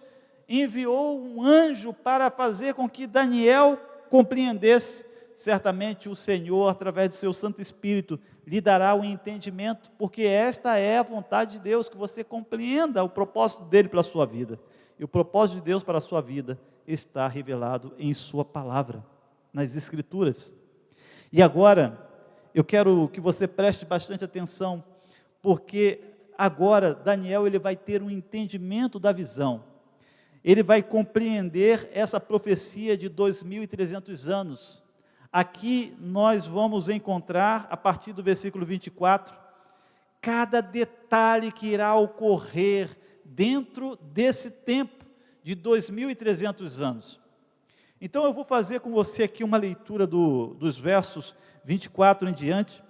enviou um anjo para fazer com que Daniel compreendesse, certamente o Senhor, através do seu Santo Espírito, lhe dará o entendimento, porque esta é a vontade de Deus, que você compreenda o propósito dele para a sua vida. E o propósito de Deus para a sua vida está revelado em sua palavra, nas Escrituras. E agora, eu quero que você preste bastante atenção, porque agora Daniel ele vai ter um entendimento da visão. Ele vai compreender essa profecia de 2.300 anos. Aqui nós vamos encontrar, a partir do versículo 24, cada detalhe que irá ocorrer dentro desse tempo de 2.300 anos. Então eu vou fazer com você aqui uma leitura dos versos 24 em diante,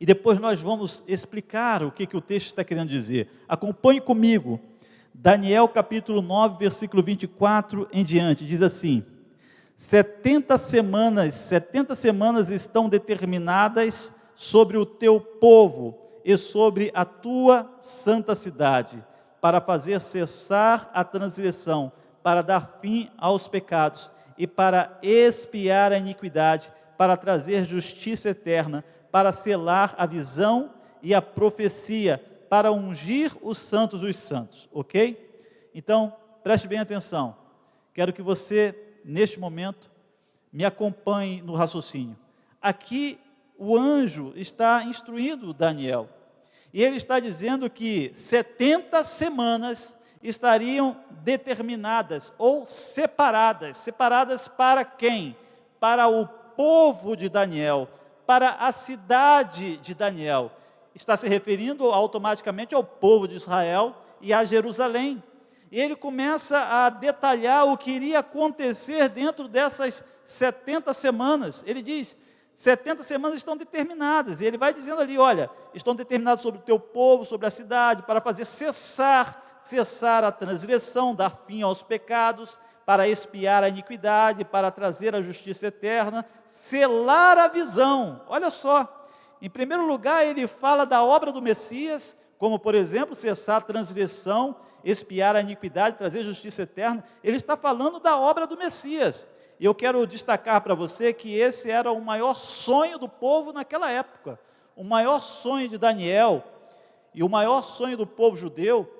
e depois nós vamos explicar o que o texto está querendo dizer. Acompanhe comigo, Daniel capítulo 9, versículo 24 em diante, diz assim: 70 semanas estão determinadas sobre o teu povo e sobre a tua santa cidade, para fazer cessar a transgressão, para dar fim aos pecados e para expiar a iniquidade, para trazer justiça eterna, para selar a visão e a profecia, para ungir os santos dos santos, ok? Então, preste bem atenção, quero que você, neste momento, me acompanhe no raciocínio. Aqui, o anjo está instruindo Daniel, e ele está dizendo que 70 semanas estariam determinadas, ou separadas para quem? Para o povo de Daniel, para a cidade de Daniel. Está se referindo automaticamente ao povo de Israel e a Jerusalém. E ele começa a detalhar o que iria acontecer dentro dessas 70 semanas. Ele diz, 70 semanas estão determinadas, e ele vai dizendo ali, olha, estão determinadas sobre o teu povo, sobre a cidade, para fazer cessar a transgressão, dar fim aos pecados, para expiar a iniquidade, para trazer a justiça eterna, selar a visão. Olha só, em primeiro lugar ele fala da obra do Messias, como por exemplo, cessar a transgressão, expiar a iniquidade, trazer justiça eterna. Ele está falando da obra do Messias. E eu quero destacar para você que esse era o maior sonho do povo naquela época. O maior sonho de Daniel e o maior sonho do povo judeu,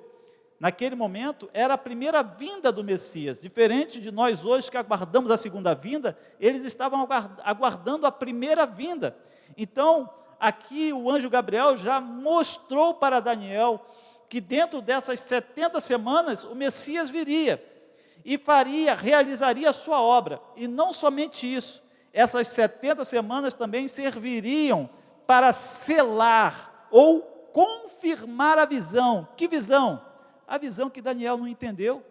naquele momento, era a primeira vinda do Messias. Diferente de nós hoje que aguardamos a segunda vinda, eles estavam aguardando a primeira vinda. Então, aqui o anjo Gabriel já mostrou para Daniel que dentro dessas 70 semanas o Messias viria e realizaria a sua obra. E não somente isso, essas 70 semanas também serviriam para selar ou confirmar a visão. Que visão? A visão que Daniel não entendeu.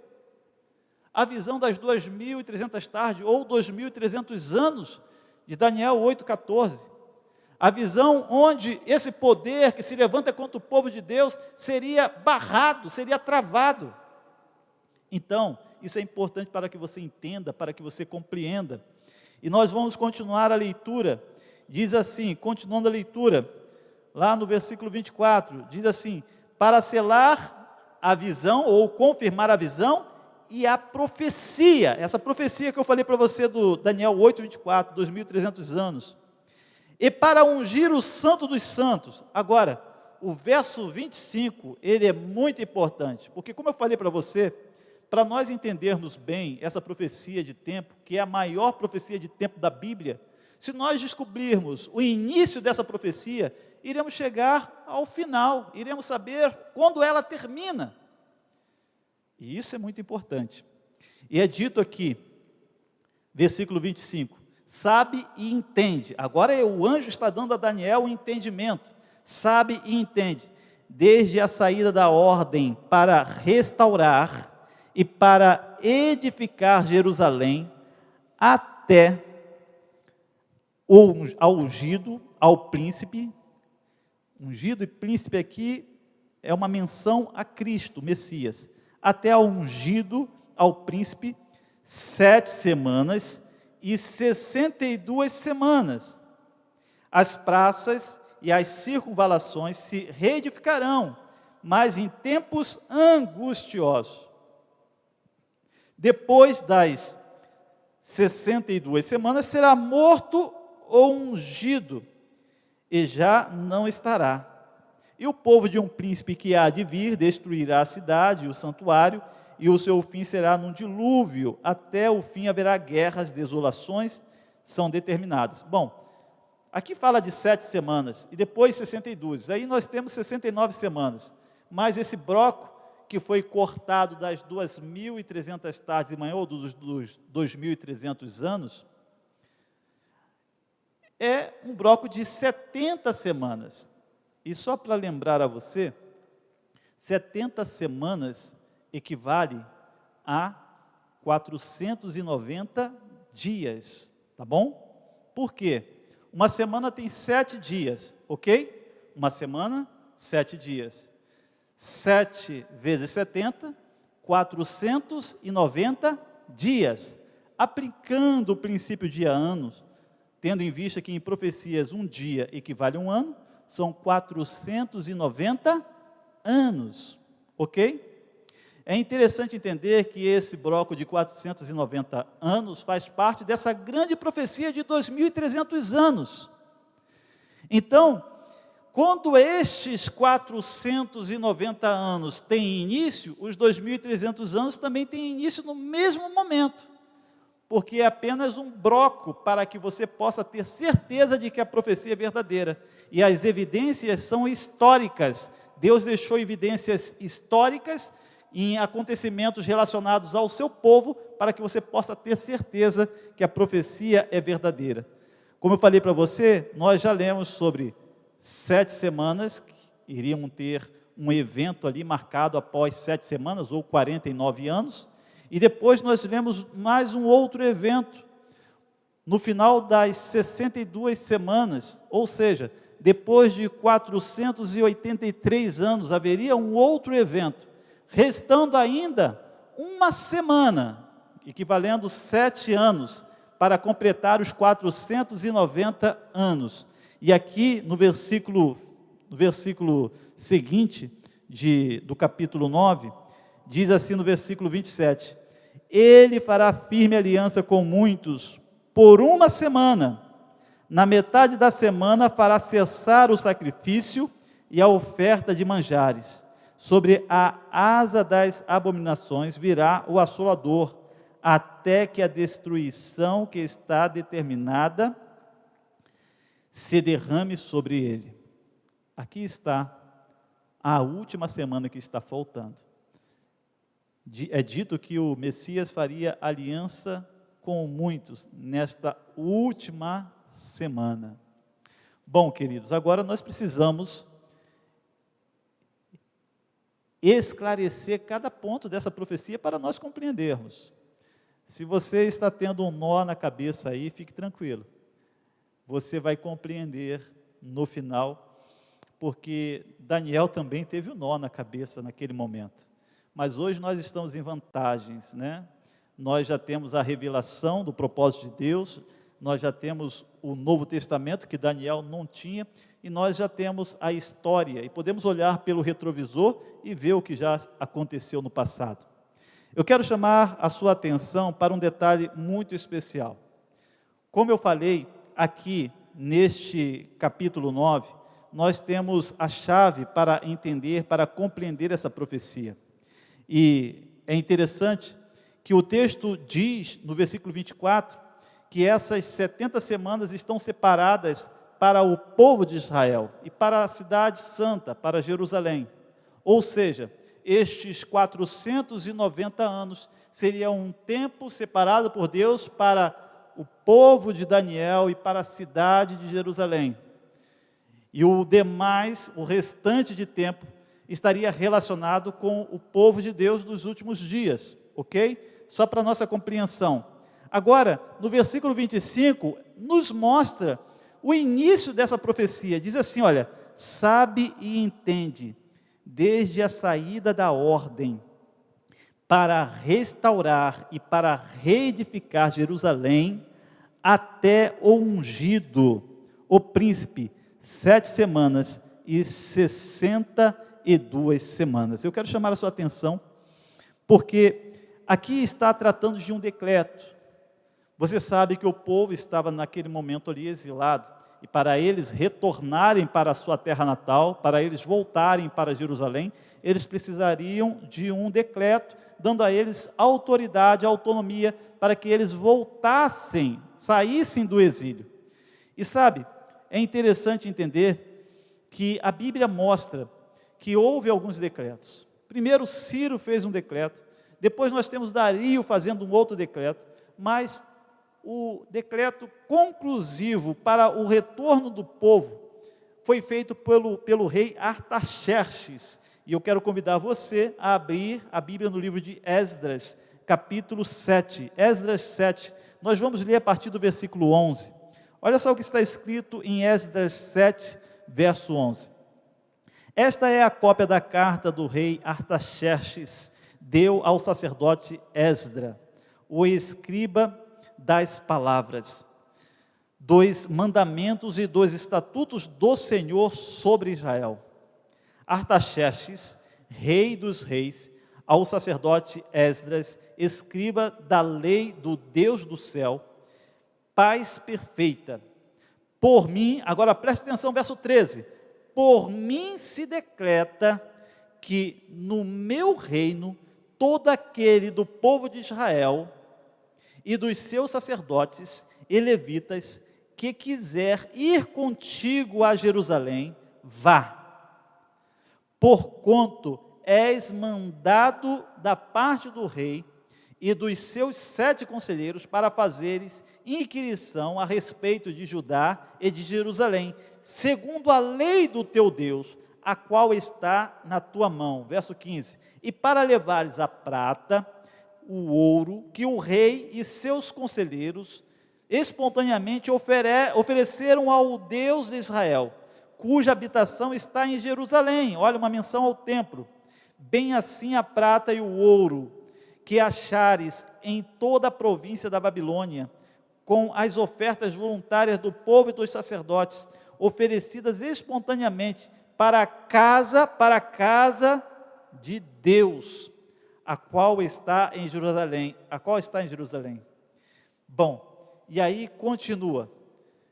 A visão das 2.300 tardes ou 2.300 anos de Daniel 8,14. A visão onde esse poder que se levanta contra o povo de Deus seria barrado, seria travado. Então, isso é importante para que você entenda, para que você compreenda. E nós vamos continuar a leitura. Diz assim, continuando a leitura, lá no versículo 24, diz assim: para selar a visão, ou confirmar a visão, e a profecia. Essa profecia que eu falei para você do Daniel 8,24, 2.300 anos. E para ungir o santo dos santos. Agora, o verso 25, ele é muito importante, porque como eu falei para você, para nós entendermos bem essa profecia de tempo, que é a maior profecia de tempo da Bíblia, se nós descobrirmos o início dessa profecia, iremos chegar ao final, iremos saber quando ela termina. E isso é muito importante. E é dito aqui, versículo 25, sabe e entende. Agora o anjo está dando a Daniel um entendimento. Sabe e entende, desde a saída da ordem para restaurar e para edificar Jerusalém, até ao ungido, ao príncipe. Ungido e príncipe aqui é uma menção a Cristo, Messias. Até ao ungido, ao príncipe, 7 semanas e 62 semanas. As praças e as circunvalações se reedificarão, mas em tempos angustiosos. Depois das 62 semanas será morto ou ungido, e já não estará. E o povo de um príncipe que há de vir destruirá a cidade e o santuário, e o seu fim será num dilúvio. Até o fim haverá guerras, desolações são determinadas. Bom, aqui fala de 7 semanas, e depois 62, aí nós temos 69 semanas, mas esse bloco que foi cortado das 2.300 tardes e manhã, ou dos 2.300 anos, é um bloco de 70 semanas. E só para lembrar a você, 70 semanas equivale a 490 dias, tá bom? Por quê? Uma semana tem 7 dias, ok? Uma semana, 7 dias. 7 vezes 70, 490 dias. Aplicando o princípio dia-anos, tendo em vista que em profecias um dia equivale a um ano, são 490 anos, ok? É interessante entender que esse bloco de 490 anos faz parte dessa grande profecia de 2.300 anos. Então, quando estes 490 anos têm início, os 2.300 anos também têm início no mesmo momento, porque é apenas um bloco para que você possa ter certeza de que a profecia é verdadeira. E as evidências são históricas. Deus deixou evidências históricas em acontecimentos relacionados ao seu povo, para que você possa ter certeza que a profecia é verdadeira. Como eu falei para você, nós já lemos sobre 7 semanas, que iriam ter um evento ali marcado após 7 semanas, ou 49 anos, e depois nós lemos mais um outro evento, no final das 62 semanas, ou seja, depois de 483 anos, haveria um outro evento, restando ainda uma semana. equivalendo 7 anos, para completar os 490 anos. E aqui no versículo seguinte do capítulo 9, diz assim no versículo 27, ele fará firme aliança com muitos por 1 semana. Na metade da semana fará cessar o sacrifício e a oferta de manjares. Sobre a asa das abominações virá o assolador, até que a destruição que está determinada se derrame sobre ele. Aqui está a última semana que está faltando. É dito que o Messias faria aliança com muitos nesta última semana. Bom, queridos, agora nós precisamos esclarecer cada ponto dessa profecia para nós compreendermos. Se você está tendo um nó na cabeça aí, fique tranquilo. Você vai compreender no final, porque Daniel também teve um nó na cabeça naquele momento. Mas hoje nós estamos em vantagens, né? Nós já temos a revelação do propósito de Deus, nós já temos o Novo Testamento, que Daniel não tinha, e nós já temos a história, e podemos olhar pelo retrovisor e ver o que já aconteceu no passado. Eu quero chamar a sua atenção para um detalhe muito especial. Como eu falei, aqui neste capítulo 9, nós temos a chave para entender, para compreender essa profecia. E é interessante que o texto diz, no versículo 24, que essas 70 semanas estão separadas para o povo de Israel e para a cidade santa, para Jerusalém. Ou seja, estes 490 anos seria um tempo separado por Deus para o povo de Daniel e para a cidade de Jerusalém. E o restante de tempo, estaria relacionado com o povo de Deus dos últimos dias, ok? Só para nossa compreensão. Agora, no versículo 25, nos mostra o início dessa profecia. Diz assim, olha, sabe e entende, desde a saída da ordem, para restaurar e para reedificar Jerusalém, até o ungido, o príncipe, 7 semanas e 62 semanas. Eu quero chamar a sua atenção, porque aqui está tratando de um decreto. Você sabe que o povo estava naquele momento ali exilado, e para eles retornarem para a sua terra natal, para eles voltarem para Jerusalém, eles precisariam de um decreto, dando a eles autoridade, autonomia, para que eles voltassem, saíssem do exílio. E sabe, é interessante entender que a Bíblia mostra que houve alguns decretos. Primeiro Ciro fez um decreto, depois nós temos Dario fazendo um outro decreto, mas o decreto conclusivo para o retorno do povo foi feito pelo rei Artaxerxes. E eu quero convidar você a abrir a Bíblia no livro de Esdras, capítulo 7. Esdras 7, nós vamos ler a partir do versículo 11. Olha só o que está escrito em Esdras 7, verso 11. Esta é a cópia da carta do rei Artaxerxes, deu ao sacerdote Esdra, o escriba das palavras, dos mandamentos e dos estatutos do Senhor sobre Israel. Artaxerxes, rei dos reis, ao sacerdote Esdras, escriba da lei do Deus do céu, paz perfeita. Por mim, agora preste atenção, verso 13. Por mim se decreta que no meu reino, todo aquele do povo de Israel e dos seus sacerdotes e levitas que quiser ir contigo a Jerusalém, vá. Porquanto és mandado da parte do rei e dos seus 7 conselheiros para fazeres inquirição a respeito de Judá e de Jerusalém, segundo a lei do teu Deus, a qual está na tua mão. Verso 15. E para levares a prata, o ouro, que o rei e seus conselheiros espontaneamente ofereceram ao Deus de Israel, cuja habitação está em Jerusalém. Olha, uma menção ao templo. Bem assim a prata e o ouro, que achares em toda a província da Babilônia, com as ofertas voluntárias do povo e dos sacerdotes, oferecidas espontaneamente para a casa de Deus, a qual está em Jerusalém. Bom, e aí continua.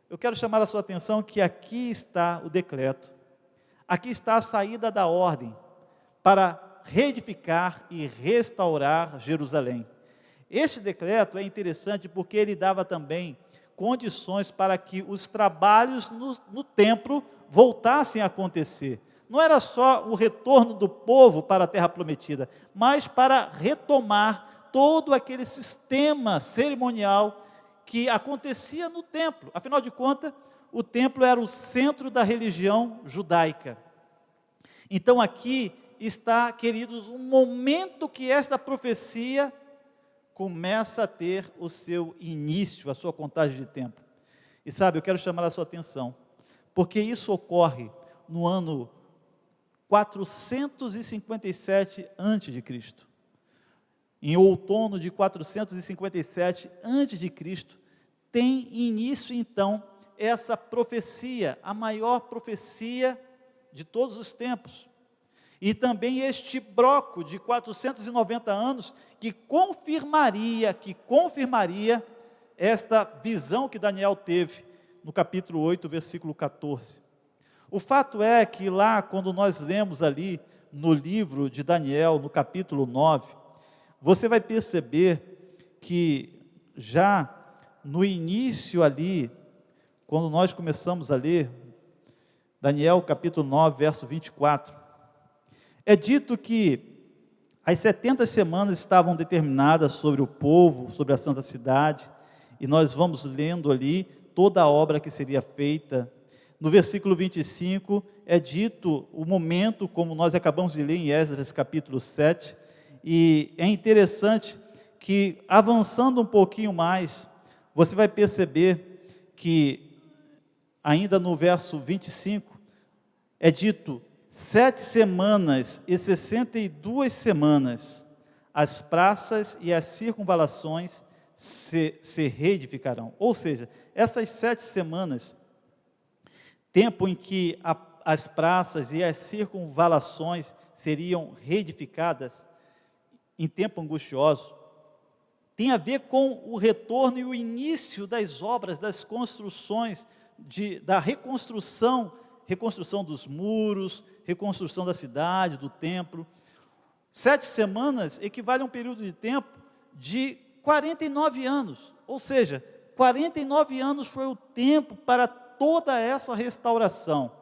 Eu quero chamar a sua atenção que aqui está o decreto, aqui está a saída da ordem para reedificar e restaurar Jerusalém. Este decreto é interessante porque ele dava também condições para que os trabalhos no templo voltassem a acontecer. Não era só o retorno do povo para a terra prometida, mas para retomar todo aquele sistema cerimonial que acontecia no templo. Afinal de contas, o templo era o centro da religião judaica. Então aqui está, queridos, um momento que esta profecia começa a ter o seu início, a sua contagem de tempo. E sabe, eu quero chamar a sua atenção, porque isso ocorre no ano 457 a.C. Em outono de 457 a.C., tem início então essa profecia, a maior profecia de todos os tempos. E também este bloco de 490 anos que confirmaria esta visão que Daniel teve no capítulo 8, versículo 14. O fato é que lá, quando nós lemos ali no livro de Daniel, no capítulo 9, você vai perceber que já no início ali, quando nós começamos a ler, Daniel capítulo 9, verso 24, é dito que as 70 semanas estavam determinadas sobre o povo, sobre a santa cidade, e nós vamos lendo ali toda a obra que seria feita. No versículo 25 é dito o momento, como nós acabamos de ler em Esdras capítulo 7, e é interessante que, avançando um pouquinho mais, você vai perceber que, ainda no verso 25, é dito: 7 semanas e 62 semanas, as praças e as circunvalações se reedificarão. Ou seja, essas 7 semanas, tempo em que as praças e as circunvalações seriam reedificadas, em tempo angustioso, tem a ver com o retorno e o início das obras, das construções, da reconstrução dos muros, reconstrução da cidade, do templo. 7 semanas equivale a um período de tempo de 49 anos, ou seja, 49 anos foi o tempo para toda essa restauração.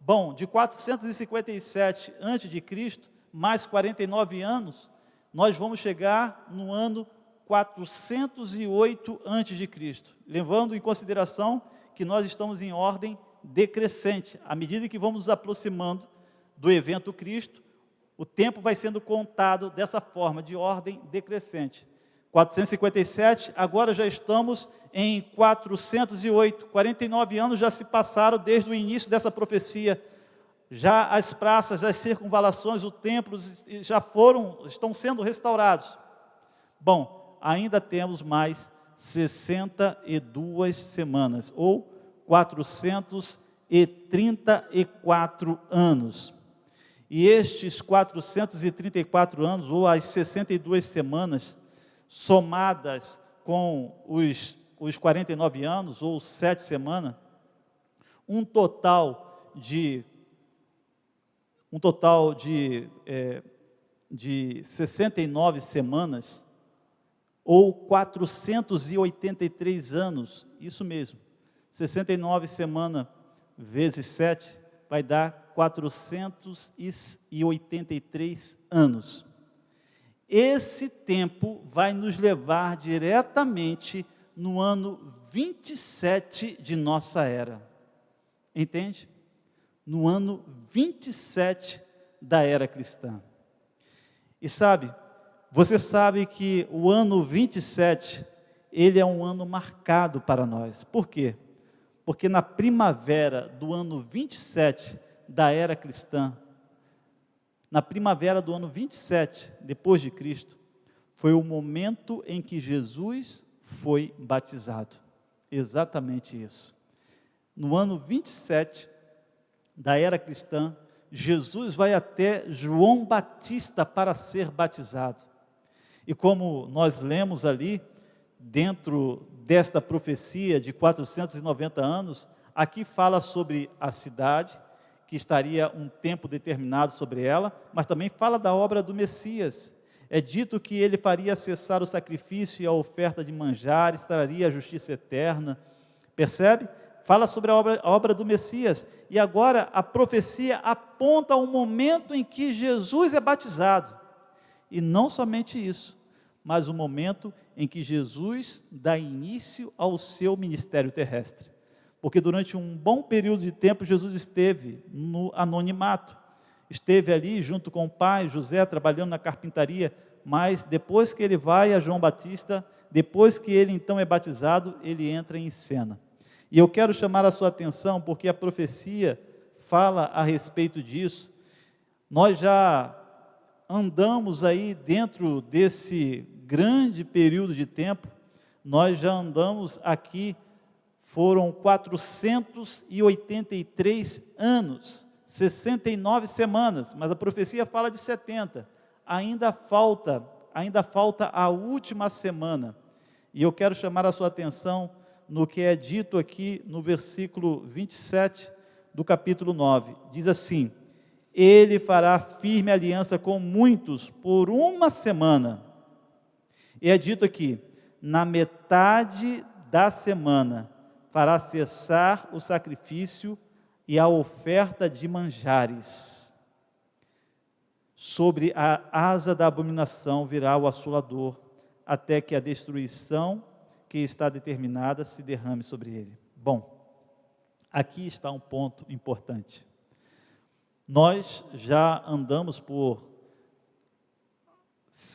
Bom, de 457 a.C., mais 49 anos, nós vamos chegar no ano 408 a.C., levando em consideração que nós estamos em ordem decrescente. À medida que vamos nos aproximando do evento Cristo, o tempo vai sendo contado dessa forma, de ordem decrescente. 457, agora já estamos em 408, 49 anos já se passaram desde o início dessa profecia. Já as praças, as circunvalações, o templo estão sendo restaurados. Bom, ainda temos mais 62 semanas, ou 434 anos. E estes 434 anos, ou as 62 semanas, somadas com os 49 anos, ou 7 semanas, um total de 69 semanas, ou 483 anos, isso mesmo, 69 semanas vezes 7, vai dar 483 anos. Esse tempo vai nos levar diretamente no ano 27 de nossa era. Entende? No ano 27 da era cristã. E sabe, você sabe que o ano 27, ele é um ano marcado para nós. Por quê? Porque na primavera do ano 27 da era cristã, na primavera do ano 27, depois de Cristo, foi o momento em que Jesus foi batizado. Exatamente isso. No ano 27 da era cristã, Jesus vai até João Batista para ser batizado. E como nós lemos ali, dentro desta profecia de 490 anos, aqui fala sobre a cidade, que estaria um tempo determinado sobre ela, mas também fala da obra do Messias. É dito que ele faria cessar o sacrifício e a oferta de manjares, traria a justiça eterna. Percebe? Fala sobre a obra do Messias. E agora a profecia aponta o momento em que Jesus é batizado. E não somente isso, mas o momento em que Jesus dá início ao seu ministério terrestre. Porque durante um bom período de tempo Jesus esteve no anonimato. Esteve ali junto com o pai, José, trabalhando na carpintaria, mas depois que ele vai a João Batista, depois que ele então é batizado, ele entra em cena. E eu quero chamar a sua atenção, porque a profecia fala a respeito disso. Nós já andamos aí dentro desse grande período de tempo, nós já andamos aqui, foram 483 anos, 69 semanas, mas a profecia fala de 70. Ainda falta a última semana. E eu quero chamar a sua atenção no que é dito aqui no versículo 27 do capítulo 9. Diz assim: ele fará firme aliança com muitos por uma semana. E é dito aqui, na metade da semana, fará cessar o sacrifício e a oferta de manjares. Sobre a asa da abominação virá o assolador, até que a destruição que está determinada se derrame sobre ele. Bom, aqui está um ponto importante. Nós já andamos por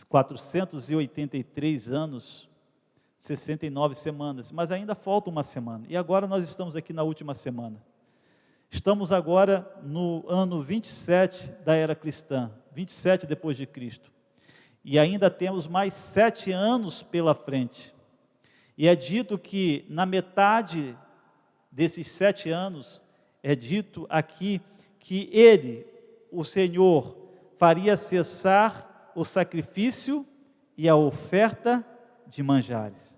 483 anos, 69 semanas, mas ainda falta uma semana. E agora nós estamos aqui na última semana. Estamos agora no ano 27 da era cristã, 27 depois de Cristo. E ainda temos mais 7 anos pela frente. E é dito que na metade desses 7 anos, é dito aqui que ele, o Senhor, faria cessar o sacrifício e a oferta de manjares.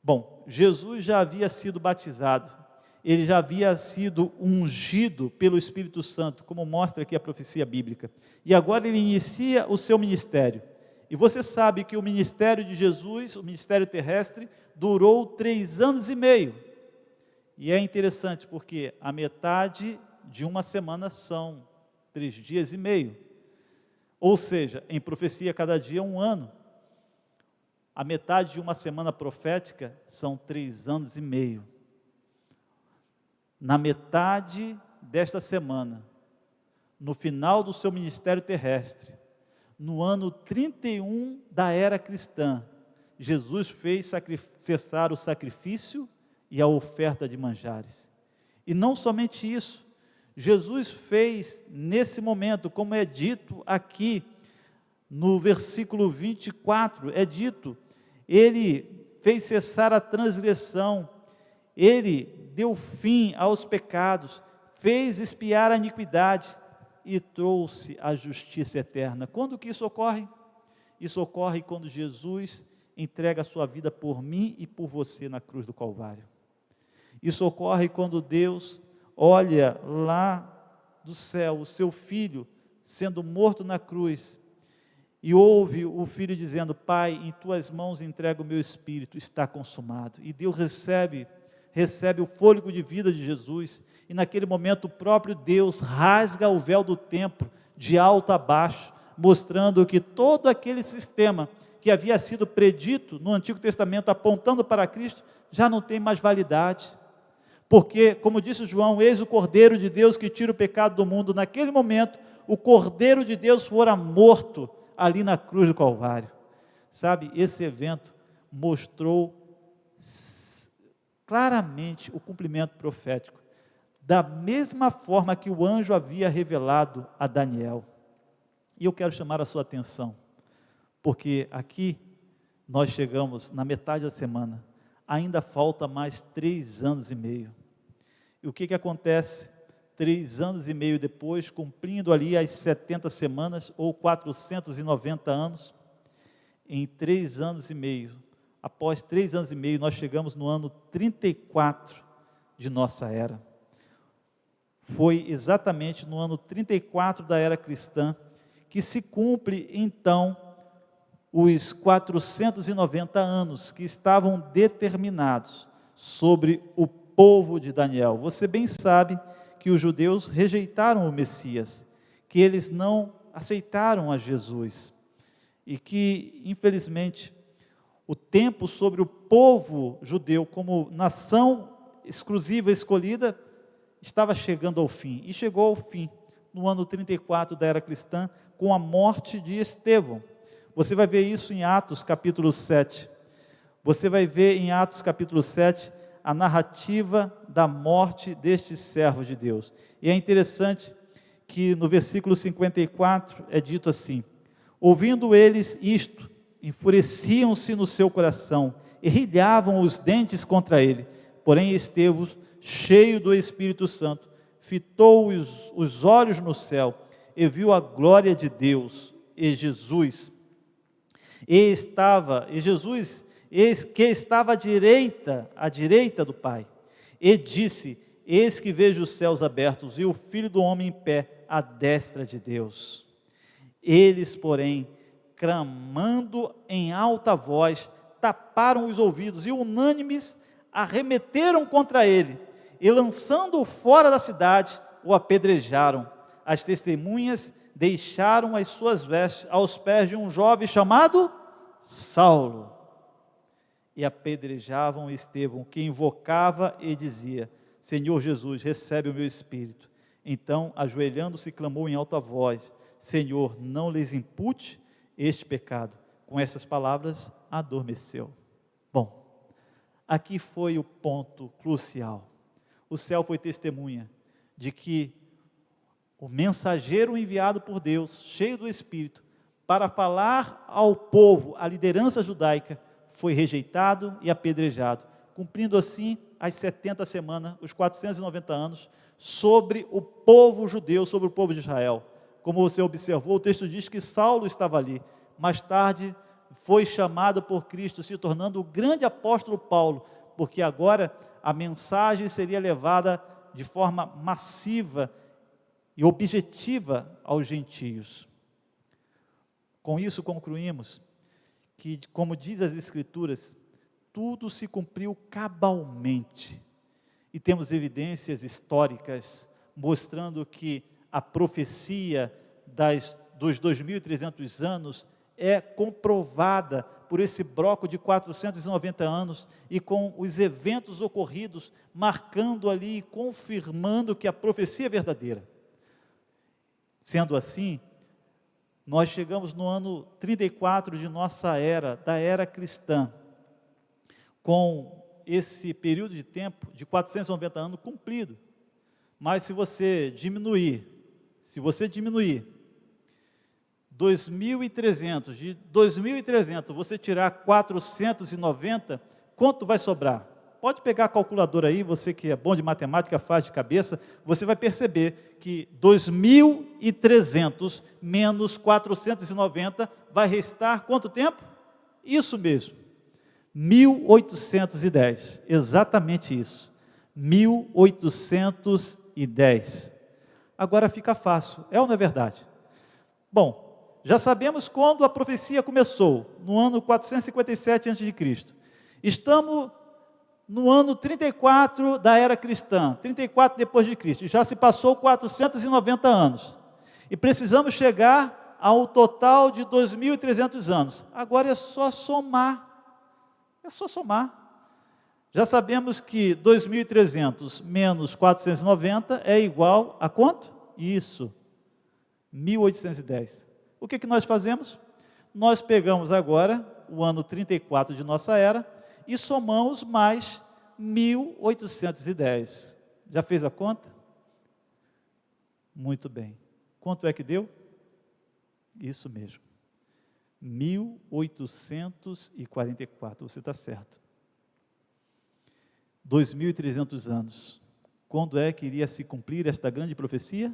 Bom, Jesus já havia sido batizado, ele já havia sido ungido pelo Espírito Santo, como mostra aqui a profecia bíblica. E agora ele inicia o seu ministério. E você sabe que o ministério de Jesus, o ministério terrestre, durou 3 anos e meio. E é interessante porque a metade de uma semana são 3 dias e meio. Ou seja, em profecia cada dia é 1 ano. A metade de uma semana profética são 3 anos e meio. Na metade desta semana, no final do seu ministério terrestre, no ano 31 da era cristã, Jesus fez cessar o sacrifício e a oferta de manjares. E não somente isso, Jesus fez nesse momento, como é dito aqui no versículo 24, é dito, ele fez cessar a transgressão, ele deu fim aos pecados, fez expiar a iniquidade e trouxe a justiça eterna. Quando que isso ocorre? Isso ocorre quando Jesus entrega a sua vida por mim e por você na cruz do Calvário. Isso ocorre quando Deus olha lá do céu o seu filho sendo morto na cruz e ouve o filho dizendo: Pai, em tuas mãos entrego o meu espírito, está consumado. E Deus recebe o fôlego de vida de Jesus, e naquele momento o próprio Deus rasga o véu do templo de alto a baixo, mostrando que todo aquele sistema que havia sido predito no Antigo Testamento apontando para Cristo já não tem mais validade. Porque, como disse João, eis o Cordeiro de Deus que tira o pecado do mundo. Naquele momento, o Cordeiro de Deus fora morto ali na cruz do Calvário. Sabe, esse evento mostrou claramente o cumprimento profético, da mesma forma que o anjo havia revelado a Daniel. E eu quero chamar a sua atenção porque aqui nós chegamos na metade da semana, ainda falta mais 3 anos e meio. E o que acontece 3 anos e meio depois, cumprindo ali as 70 semanas ou 490 anos? Em 3 anos e meio, após 3 anos e meio, nós chegamos no ano 34 de nossa era. Foi exatamente no ano 34 da era cristã que se cumpre então os 490 anos que estavam determinados sobre o povo de Daniel. Você bem sabe que os judeus rejeitaram o Messias, que eles não aceitaram a Jesus, e que, infelizmente, o tempo sobre o povo judeu como nação exclusiva, escolhida, estava chegando ao fim, e chegou ao fim no ano 34 da era cristã, com a morte de Estevão. Você vai ver isso em Atos capítulo 7, você vai ver em Atos capítulo 7, a narrativa da morte deste servo de Deus, e é interessante que no versículo 54 é dito assim: ouvindo eles isto, enfureciam-se no seu coração, e rilhavam os dentes contra ele. Porém Estevão, cheio do Espírito Santo, fitou os olhos no céu, e viu a glória de Deus, e Jesus, eis que estava à direita do Pai, e disse: eis que vejo os céus abertos, e o Filho do Homem em pé, à destra de Deus. Eles, porém, clamando em alta voz, taparam os ouvidos, e unânimes arremeteram contra ele, e lançando-o fora da cidade, o apedrejaram. As testemunhas deixaram as suas vestes aos pés de um jovem chamado Saulo, e apedrejavam Estevão, que invocava e dizia: Senhor Jesus, recebe o meu espírito. Então, ajoelhando-se, clamou em alta voz: Senhor, não lhes impute este pecado. Com essas palavras, adormeceu. Bom, aqui foi o ponto crucial. O céu foi testemunha de que o mensageiro enviado por Deus, cheio do Espírito, para falar ao povo, a liderança judaica, foi rejeitado e apedrejado, cumprindo assim as 70 semanas, os 490 anos, sobre o povo judeu, sobre o povo de Israel. Como você observou, o texto diz que Saulo estava ali. Mais tarde foi chamado por Cristo, se tornando o grande apóstolo Paulo, porque agora a mensagem seria levada de forma massiva e objetiva aos gentios. Com isso concluímos que, como diz as Escrituras, tudo se cumpriu cabalmente, e temos evidências históricas mostrando que a profecia dos 2.300 anos é comprovada por esse bloco de 490 anos, e com os eventos ocorridos, marcando ali e confirmando que a profecia é verdadeira. Sendo assim, nós chegamos no ano 34 de nossa era, da era cristã, com esse período de tempo de 490 anos cumprido. Mas se você diminuir 2.300, de 2.300 você tirar 490, quanto vai sobrar? Pode pegar a calculadora aí, você que é bom de matemática, faz de cabeça, você vai perceber que 2.300 menos 490 vai restar quanto tempo? Isso mesmo, 1.810, exatamente isso, 1.810. Agora fica fácil, é ou não é verdade? Bom, já sabemos quando a profecia começou, no ano 457 a.C. Estamos no ano 34 da era cristã, 34 depois de Cristo, já se passou 490 anos, e precisamos chegar ao total de 2.300 anos, agora é só somar, já sabemos que 2.300 menos 490 é igual a quanto? Isso, 1.810, o que nós fazemos? Nós pegamos agora o ano 34 de nossa era, e somamos mais 1.810. Já fez a conta? Muito bem. Quanto é que deu? Isso mesmo. 1844, você está certo. 2.300 anos. Quando é que iria se cumprir esta grande profecia?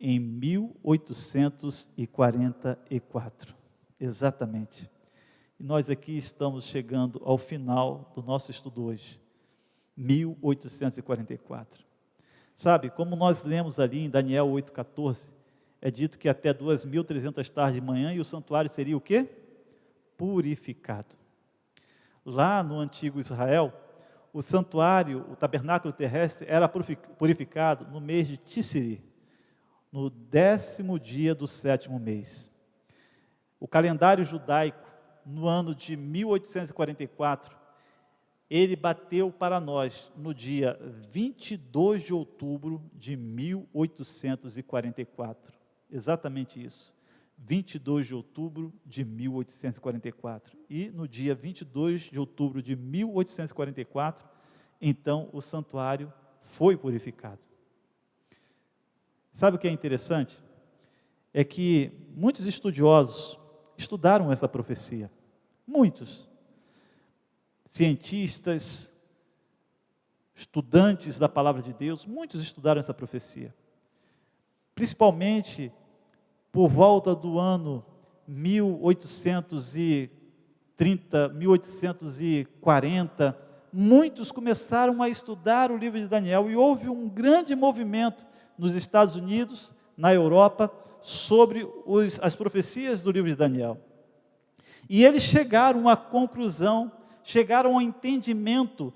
Em 1844, exatamente. E nós aqui estamos chegando ao final do nosso estudo hoje, 1844. Sabe, como nós lemos ali em Daniel 8,14, é dito que até 2.300 tardes de manhã e o santuário seria o quê? Purificado. Lá no antigo Israel, o santuário, o tabernáculo terrestre, era purificado no mês de Tisri, no 10º dia do 7º mês. O calendário judaico, no ano de 1844, ele bateu para nós no dia 22 de outubro de 1844. Exatamente isso. 22 de outubro de 1844. E no dia 22 de outubro de 1844, então o santuário foi purificado. Sabe o que é interessante? É que muitos estudiosos estudaram essa profecia. Muitos. Cientistas, estudantes da palavra de Deus, muitos estudaram essa profecia. Principalmente por volta do ano 1830, 1840, muitos começaram a estudar o livro de Daniel e houve um grande movimento nos Estados Unidos, na Europa, sobre as profecias do livro de Daniel. E eles chegaram à conclusão, chegaram ao entendimento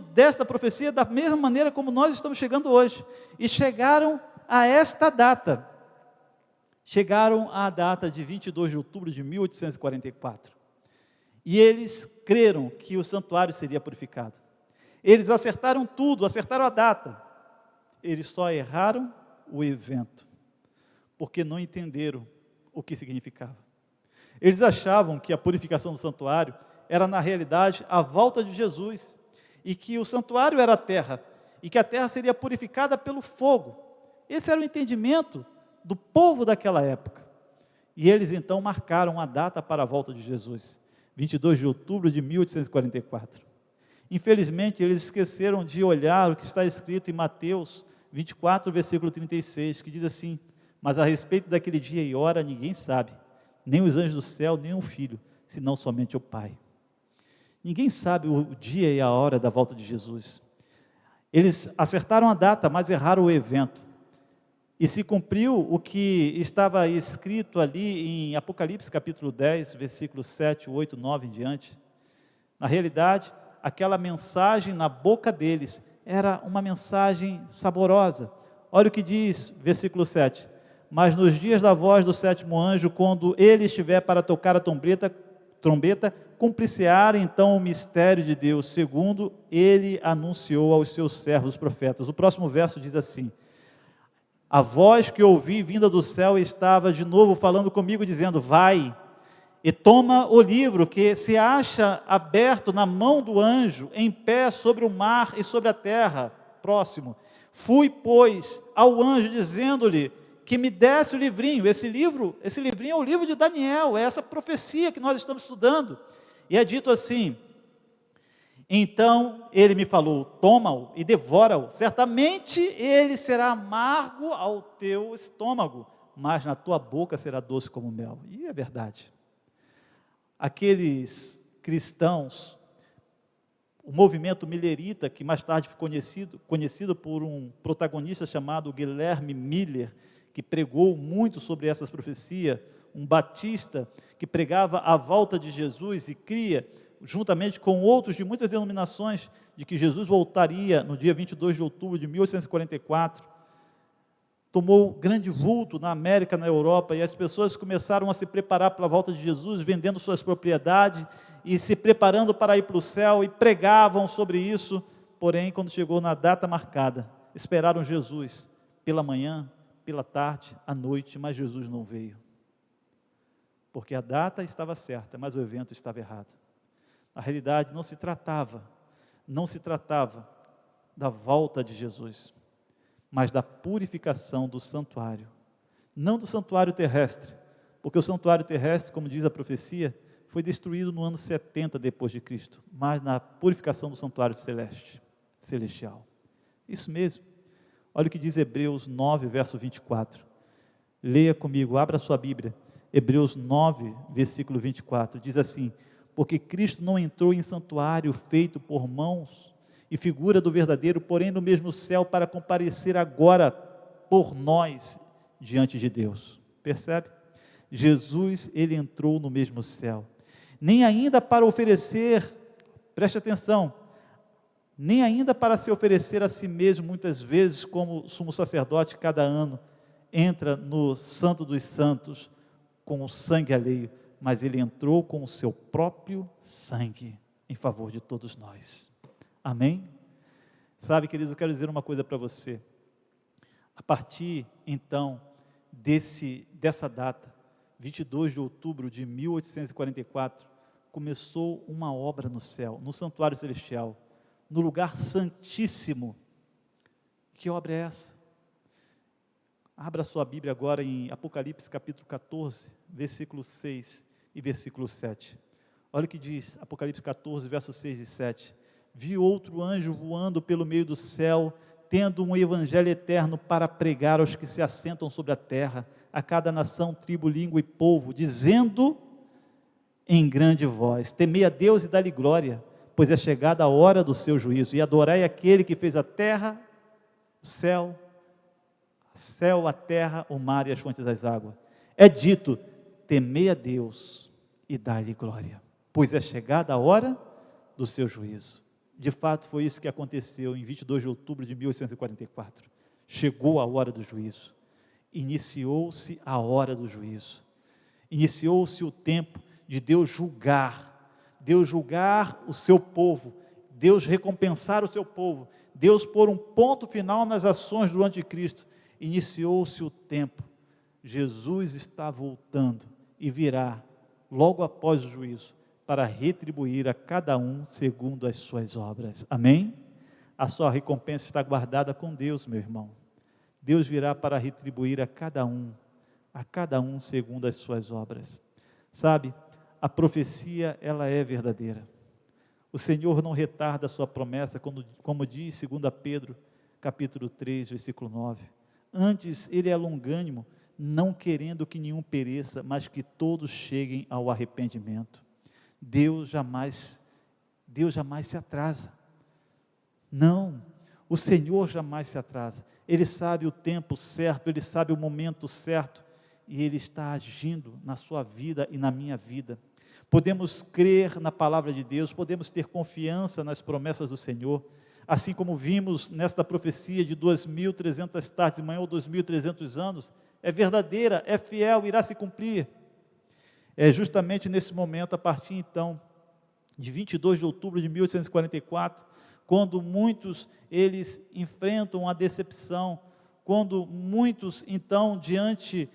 desta profecia da mesma maneira como nós estamos chegando hoje. E chegaram a esta data. Chegaram à data de 22 de outubro de 1844. E eles creram que o santuário seria purificado. Eles acertaram tudo, acertaram a data. Eles só erraram o evento, porque não entenderam o que significava. Eles achavam que a purificação do santuário era, na realidade, a volta de Jesus, e que o santuário era a terra, e que a terra seria purificada pelo fogo. Esse era o entendimento do povo daquela época. E eles então marcaram a data para a volta de Jesus, 22 de outubro de 1844. Infelizmente, eles esqueceram de olhar o que está escrito em Mateus 24, versículo 36, que diz assim: mas a respeito daquele dia e hora ninguém sabe, nem os anjos do céu, nem o Filho, senão somente o Pai. Ninguém sabe o dia e a hora da volta de Jesus. Eles acertaram a data, mas erraram o evento. E se cumpriu o que estava escrito ali em Apocalipse capítulo 10, versículos 7, 8, 9 em diante. Na realidade, aquela mensagem na boca deles era uma mensagem saborosa. Olha o que diz, versículo 7. Mas nos dias da voz do 7º anjo, quando ele estiver para tocar a trombeta, cumprir-se-á então o mistério de Deus, segundo ele anunciou aos seus servos profetas. O próximo verso diz assim: a voz que ouvi vinda do céu estava de novo falando comigo, dizendo: vai e toma o livro que se acha aberto na mão do anjo, em pé sobre o mar e sobre a terra. Próximo. Fui, pois, ao anjo, dizendo-lhe que me desse o livrinho. Esse livrinho é o livro de Daniel, é essa profecia que nós estamos estudando. E é dito assim: então ele me falou, toma-o e devora-o, certamente ele será amargo ao teu estômago, mas na tua boca será doce como mel. E é verdade. Aqueles cristãos, o movimento millerita, que mais tarde foi conhecido por um protagonista chamado Guilherme Miller, que pregou muito sobre essas profecias, um batista que pregava a volta de Jesus e cria, juntamente com outros de muitas denominações, de que Jesus voltaria no dia 22 de outubro de 1844, tomou grande vulto na América, na Europa, e as pessoas começaram a se preparar para a volta de Jesus, vendendo suas propriedades e se preparando para ir para o céu, e pregavam sobre isso. Porém, quando chegou na data marcada, esperaram Jesus pela manhã, pela tarde, à noite, mas Jesus não veio, porque a data estava certa, mas o evento estava errado. Na realidade, não se tratava da volta de Jesus, mas da purificação do santuário, não do santuário terrestre, Porque o santuário terrestre, como diz a profecia, foi destruído no ano 70 depois de Cristo, mas na purificação do santuário celestial. Isso mesmo. Olha o que diz Hebreus 9, verso 24. Leia comigo, abra sua Bíblia. Hebreus 9, versículo 24. Diz assim: porque Cristo não entrou em santuário feito por mãos e figura do verdadeiro, porém no mesmo céu, para comparecer agora por nós diante de Deus. Percebe? Jesus, ele entrou no mesmo céu. Nem ainda para oferecer, preste atenção, nem ainda para se oferecer a si mesmo, muitas vezes, como sumo sacerdote, cada ano, entra no Santo dos Santos com o sangue alheio, mas ele entrou com o seu próprio sangue em favor de todos nós. Amém? Sabe, queridos, eu quero dizer uma coisa para você. A partir, então, dessa data, 22 de outubro de 1844, começou uma obra no céu, no santuário celestial, no lugar santíssimo. Que obra é essa? Abra sua Bíblia agora em Apocalipse capítulo 14, versículo 6 e versículo 7. Olha o que diz Apocalipse 14, versos 6 e 7. Vi outro anjo voando pelo meio do céu, tendo um evangelho eterno para pregar aos que se assentam sobre a terra, a cada nação, tribo, língua e povo, dizendo em grande voz: temei a Deus e dá-lhe glória, pois é chegada a hora do seu juízo, e adorai aquele que fez a terra, o céu, a terra, o mar e as fontes das águas. É dito: temei a Deus e dá-lhe glória, pois é chegada a hora do seu juízo. De fato, foi isso que aconteceu em 22 de outubro de 1844. Chegou a hora do juízo. Iniciou-se a hora do juízo. Iniciou-se o tempo de Deus julgar o seu povo, Deus recompensar o seu povo, Deus pôr um ponto final nas ações do anticristo. Iniciou-se o tempo. Jesus está voltando e virá logo após o juízo, para retribuir a cada um segundo as suas obras. Amém? A sua recompensa está guardada com Deus, meu irmão. Deus virá para retribuir a cada um segundo as suas obras. Sabe, a profecia, ela é verdadeira. O Senhor não retarda a sua promessa, como diz 2 Pedro, capítulo 3, versículo 9. Antes, Ele é longânimo, não querendo que nenhum pereça, mas que todos cheguem ao arrependimento. Deus jamais se atrasa. Não, o Senhor jamais se atrasa. Ele sabe o tempo certo, Ele sabe o momento certo, e Ele está agindo na sua vida e na minha vida. Podemos crer na palavra de Deus, podemos ter confiança nas promessas do Senhor, assim como vimos nesta profecia de 2.300 tardes de manhã ou 2.300 anos, é verdadeira, é fiel, irá se cumprir. É justamente nesse momento, a partir então de 22 de outubro de 1844, quando muitos eles enfrentam a decepção, quando muitos então, diante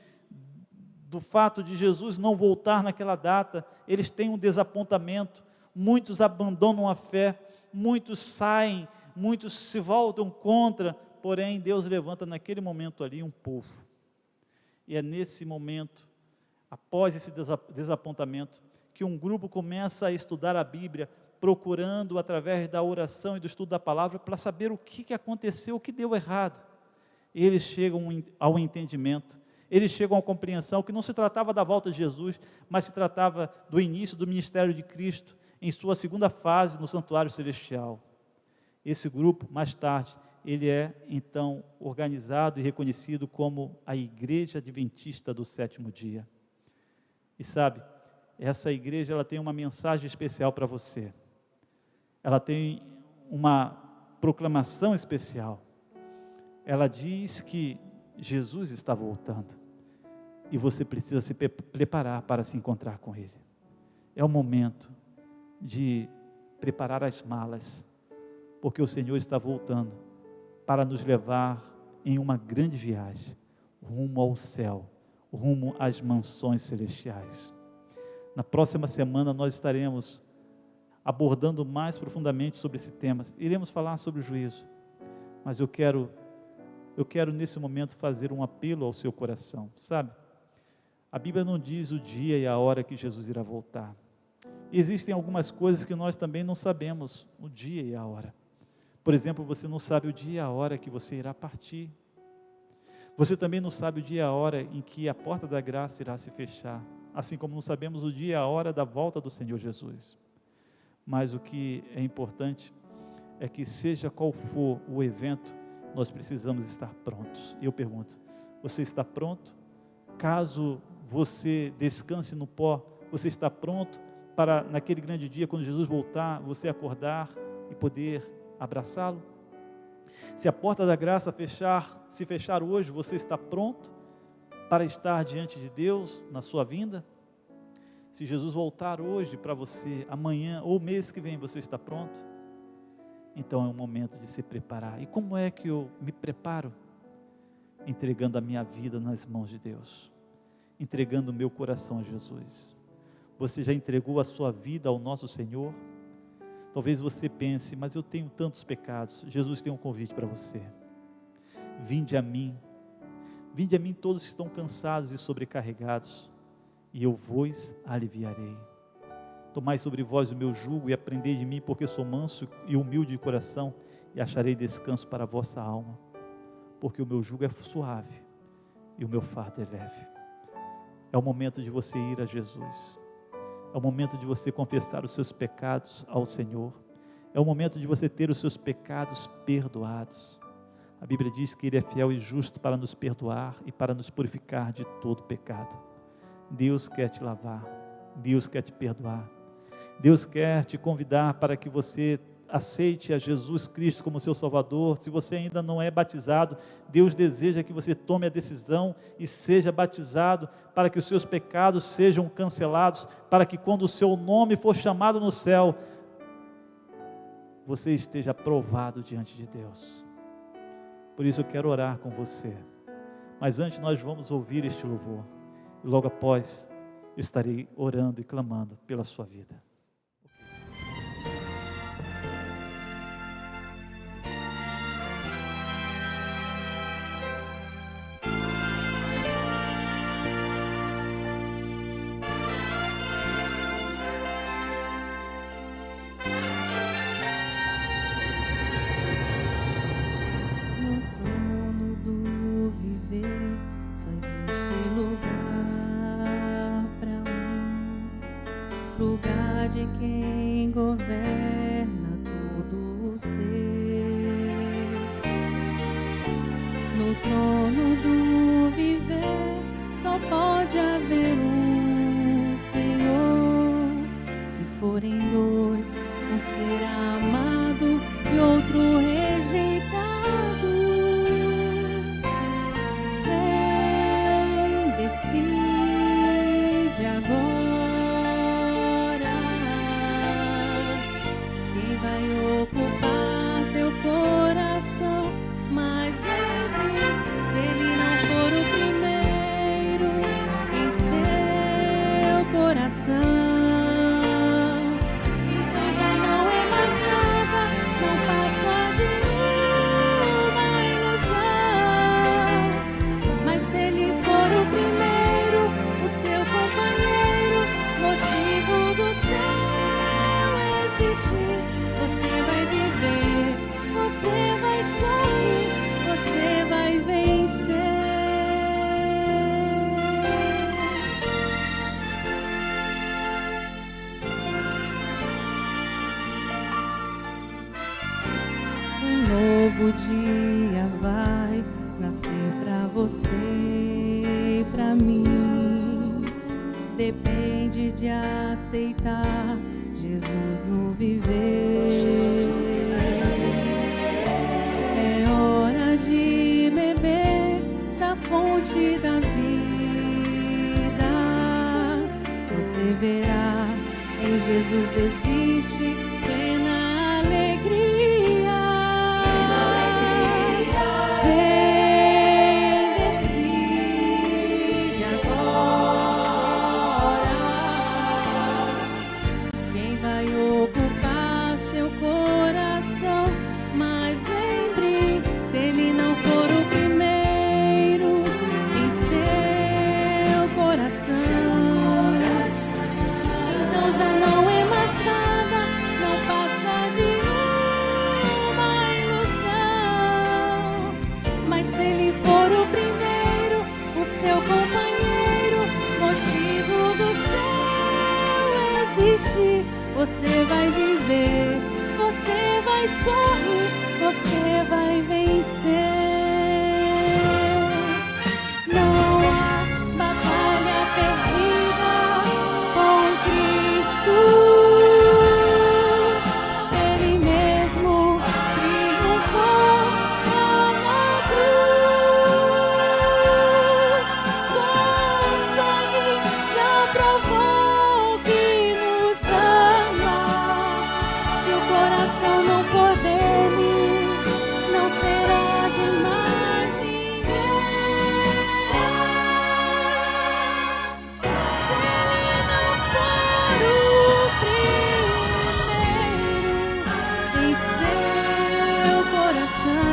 do fato de Jesus não voltar naquela data, eles têm um desapontamento, muitos abandonam a fé, muitos saem, muitos se voltam contra, porém Deus levanta naquele momento ali um povo, e é nesse momento, após esse desapontamento, que um grupo começa a estudar a Bíblia, procurando através da oração e do estudo da palavra, para saber o que aconteceu, o que deu errado. Eles chegam ao entendimento, eles chegam à compreensão que não se tratava da volta de Jesus, mas se tratava do início do ministério de Cristo, em sua segunda fase no santuário celestial. Esse grupo, mais tarde, ele é então organizado e reconhecido como a Igreja Adventista do Sétimo Dia. E sabe, essa igreja, ela tem uma mensagem especial para você. Ela tem uma proclamação especial. Ela diz que Jesus está voltando e você precisa se preparar para se encontrar com Ele. É o momento de preparar as malas, porque o Senhor está voltando para nos levar em uma grande viagem, rumo ao céu, rumo às mansões celestiais. Na próxima semana nós estaremos abordando mais profundamente sobre esse tema. Iremos falar sobre o juízo, mas eu quero nesse momento fazer um apelo ao seu coração, sabe? A Bíblia não diz o dia e a hora que Jesus irá voltar. Existem algumas coisas que nós também não sabemos, o dia e a hora. Por exemplo, você não sabe o dia e a hora que você irá partir. Você também não sabe o dia e a hora em que a porta da graça irá se fechar, assim como não sabemos o dia e a hora da volta do Senhor Jesus. Mas o que é importante é que, seja qual for o evento, nós precisamos estar prontos. E eu pergunto, você está pronto? Caso você descanse no pó, você está pronto para, naquele grande dia, quando Jesus voltar, você acordar e poder abraçá-lo? Se a porta da graça se fechar hoje, você está pronto para estar diante de Deus na sua vinda? Se Jesus voltar hoje para você, amanhã ou mês que vem, você está pronto? Então é um momento de se preparar. E como é que eu me preparo? Entregando a minha vida nas mãos de Deus, entregando o meu coração a Jesus. Você já entregou a sua vida ao nosso Senhor? Talvez você pense, mas eu tenho tantos pecados. Jesus tem um convite para você. Vinde a mim todos que estão cansados e sobrecarregados, e eu vos aliviarei. Tomai sobre vós o meu jugo e aprendei de mim, porque sou manso e humilde de coração, e acharei descanso para a vossa alma, porque o meu jugo é suave e o meu fardo é leve. É o momento de você ir a Jesus. É o momento de você confessar os seus pecados ao Senhor. É o momento de você ter os seus pecados perdoados. A Bíblia diz que Ele é fiel e justo para nos perdoar e para nos purificar de todo pecado. Deus quer te lavar, Deus quer te perdoar, Deus quer te convidar para que você aceite a Jesus Cristo como seu Salvador. Se você ainda não é batizado, Deus deseja que você tome a decisão e seja batizado, para que os seus pecados sejam cancelados, para que quando o seu nome for chamado no céu, você esteja aprovado diante de Deus. Por isso eu quero orar com você, mas antes nós vamos ouvir este louvor, e logo após eu estarei orando e clamando pela sua vida. Lugar de quem governa todo o ser. No trono do viver só pode haver um Senhor. Se forem dois, um será amado e outro rejeitado. Vem, decide agora. Vai ocupar teu coração, mas lembre, se ele não for o primeiro em seu coração, então já não é mais nada, não passa de uma ilusão. Mas se ele for o primeiro, o seu companheiro, motivo do seu existir, você vai viver, você vai sorrir, você vai vencer. Um novo dia vai nascer pra você e pra mim. Depende de aceitar Jesus no viver. É hora de beber da fonte da vida. Você verá, em Jesus existe plena alegria. Vem, decide agora. Quem vai ocupar seu coração, mas lembre, se ele não for o primeiro em seu coração, existir, você vai viver, você vai sorrir, você vai vencer. Não há batalha perdida com Cristo. Ele mesmo triunfou na cruz. Com sangue já provou que nos ama. Se o coração não for dele, não será de mais ninguém. Se ele não for o primeiro em seu coração,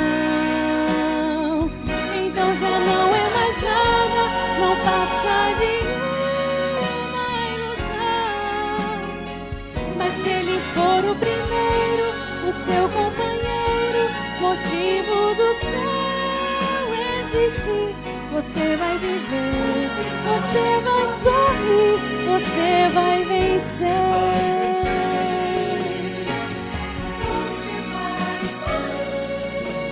então já não é mais nada, não passa de uma ilusão. Mas se ele for o primeiro, o seu companheiro, motivo do seu existir, você vai viver, você vai sorrir, você vai vencer.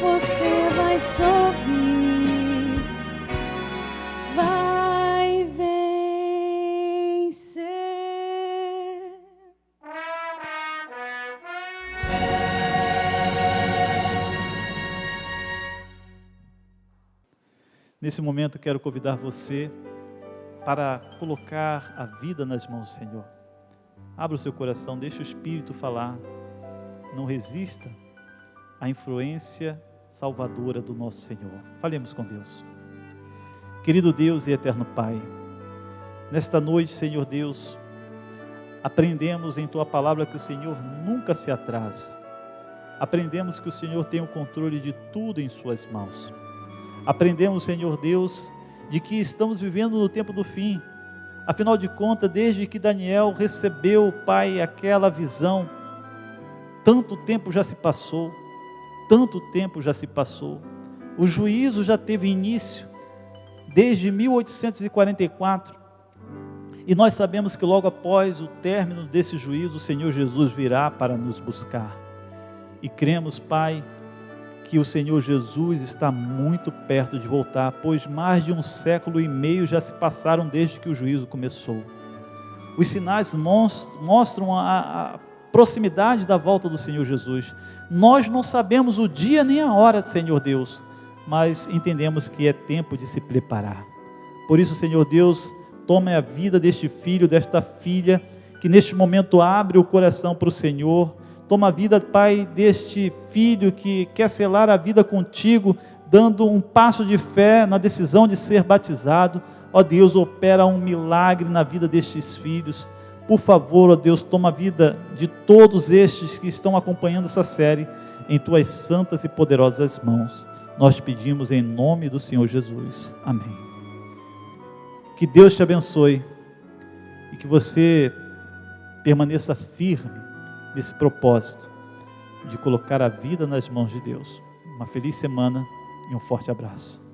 Você vai sorrir, vai vencer. Nesse momento quero convidar você para colocar a vida nas mãos do Senhor. Abra o seu coração, deixe o Espírito falar. Não resista à influência salvadora do nosso Senhor. Falemos com Deus. Querido Deus e eterno Pai, nesta noite, Senhor Deus, aprendemos em Tua palavra que o Senhor nunca se atrasa. Aprendemos que o Senhor tem o controle de tudo em Suas mãos. Aprendemos, Senhor Deus, de que estamos vivendo no tempo do fim. Afinal de contas, desde que Daniel recebeu, Pai, aquela visão, tanto tempo já se passou, tanto tempo já se passou. O juízo já teve início desde 1844. E nós sabemos que logo após o término desse juízo, o Senhor Jesus virá para nos buscar. E cremos, Pai, que o Senhor Jesus está muito perto de voltar, pois mais de 1,5 séculos já se passaram desde que o juízo começou. Os sinais mostram a proximidade da volta do Senhor Jesus. Nós não sabemos o dia nem a hora, Senhor Deus, mas entendemos que é tempo de se preparar. Por isso, Senhor Deus, tome a vida deste filho, desta filha, que neste momento abre o coração para o Senhor. Toma a vida, Pai, deste filho que quer selar a vida contigo, dando um passo de fé na decisão de ser batizado. Ó Deus, opera um milagre na vida destes filhos. Por favor, ó Deus, toma a vida de todos estes que estão acompanhando essa série em Tuas santas e poderosas mãos. Nós te pedimos em nome do Senhor Jesus. Amém. Que Deus te abençoe e que você permaneça firme nesse propósito de colocar a vida nas mãos de Deus. Uma feliz semana e um forte abraço.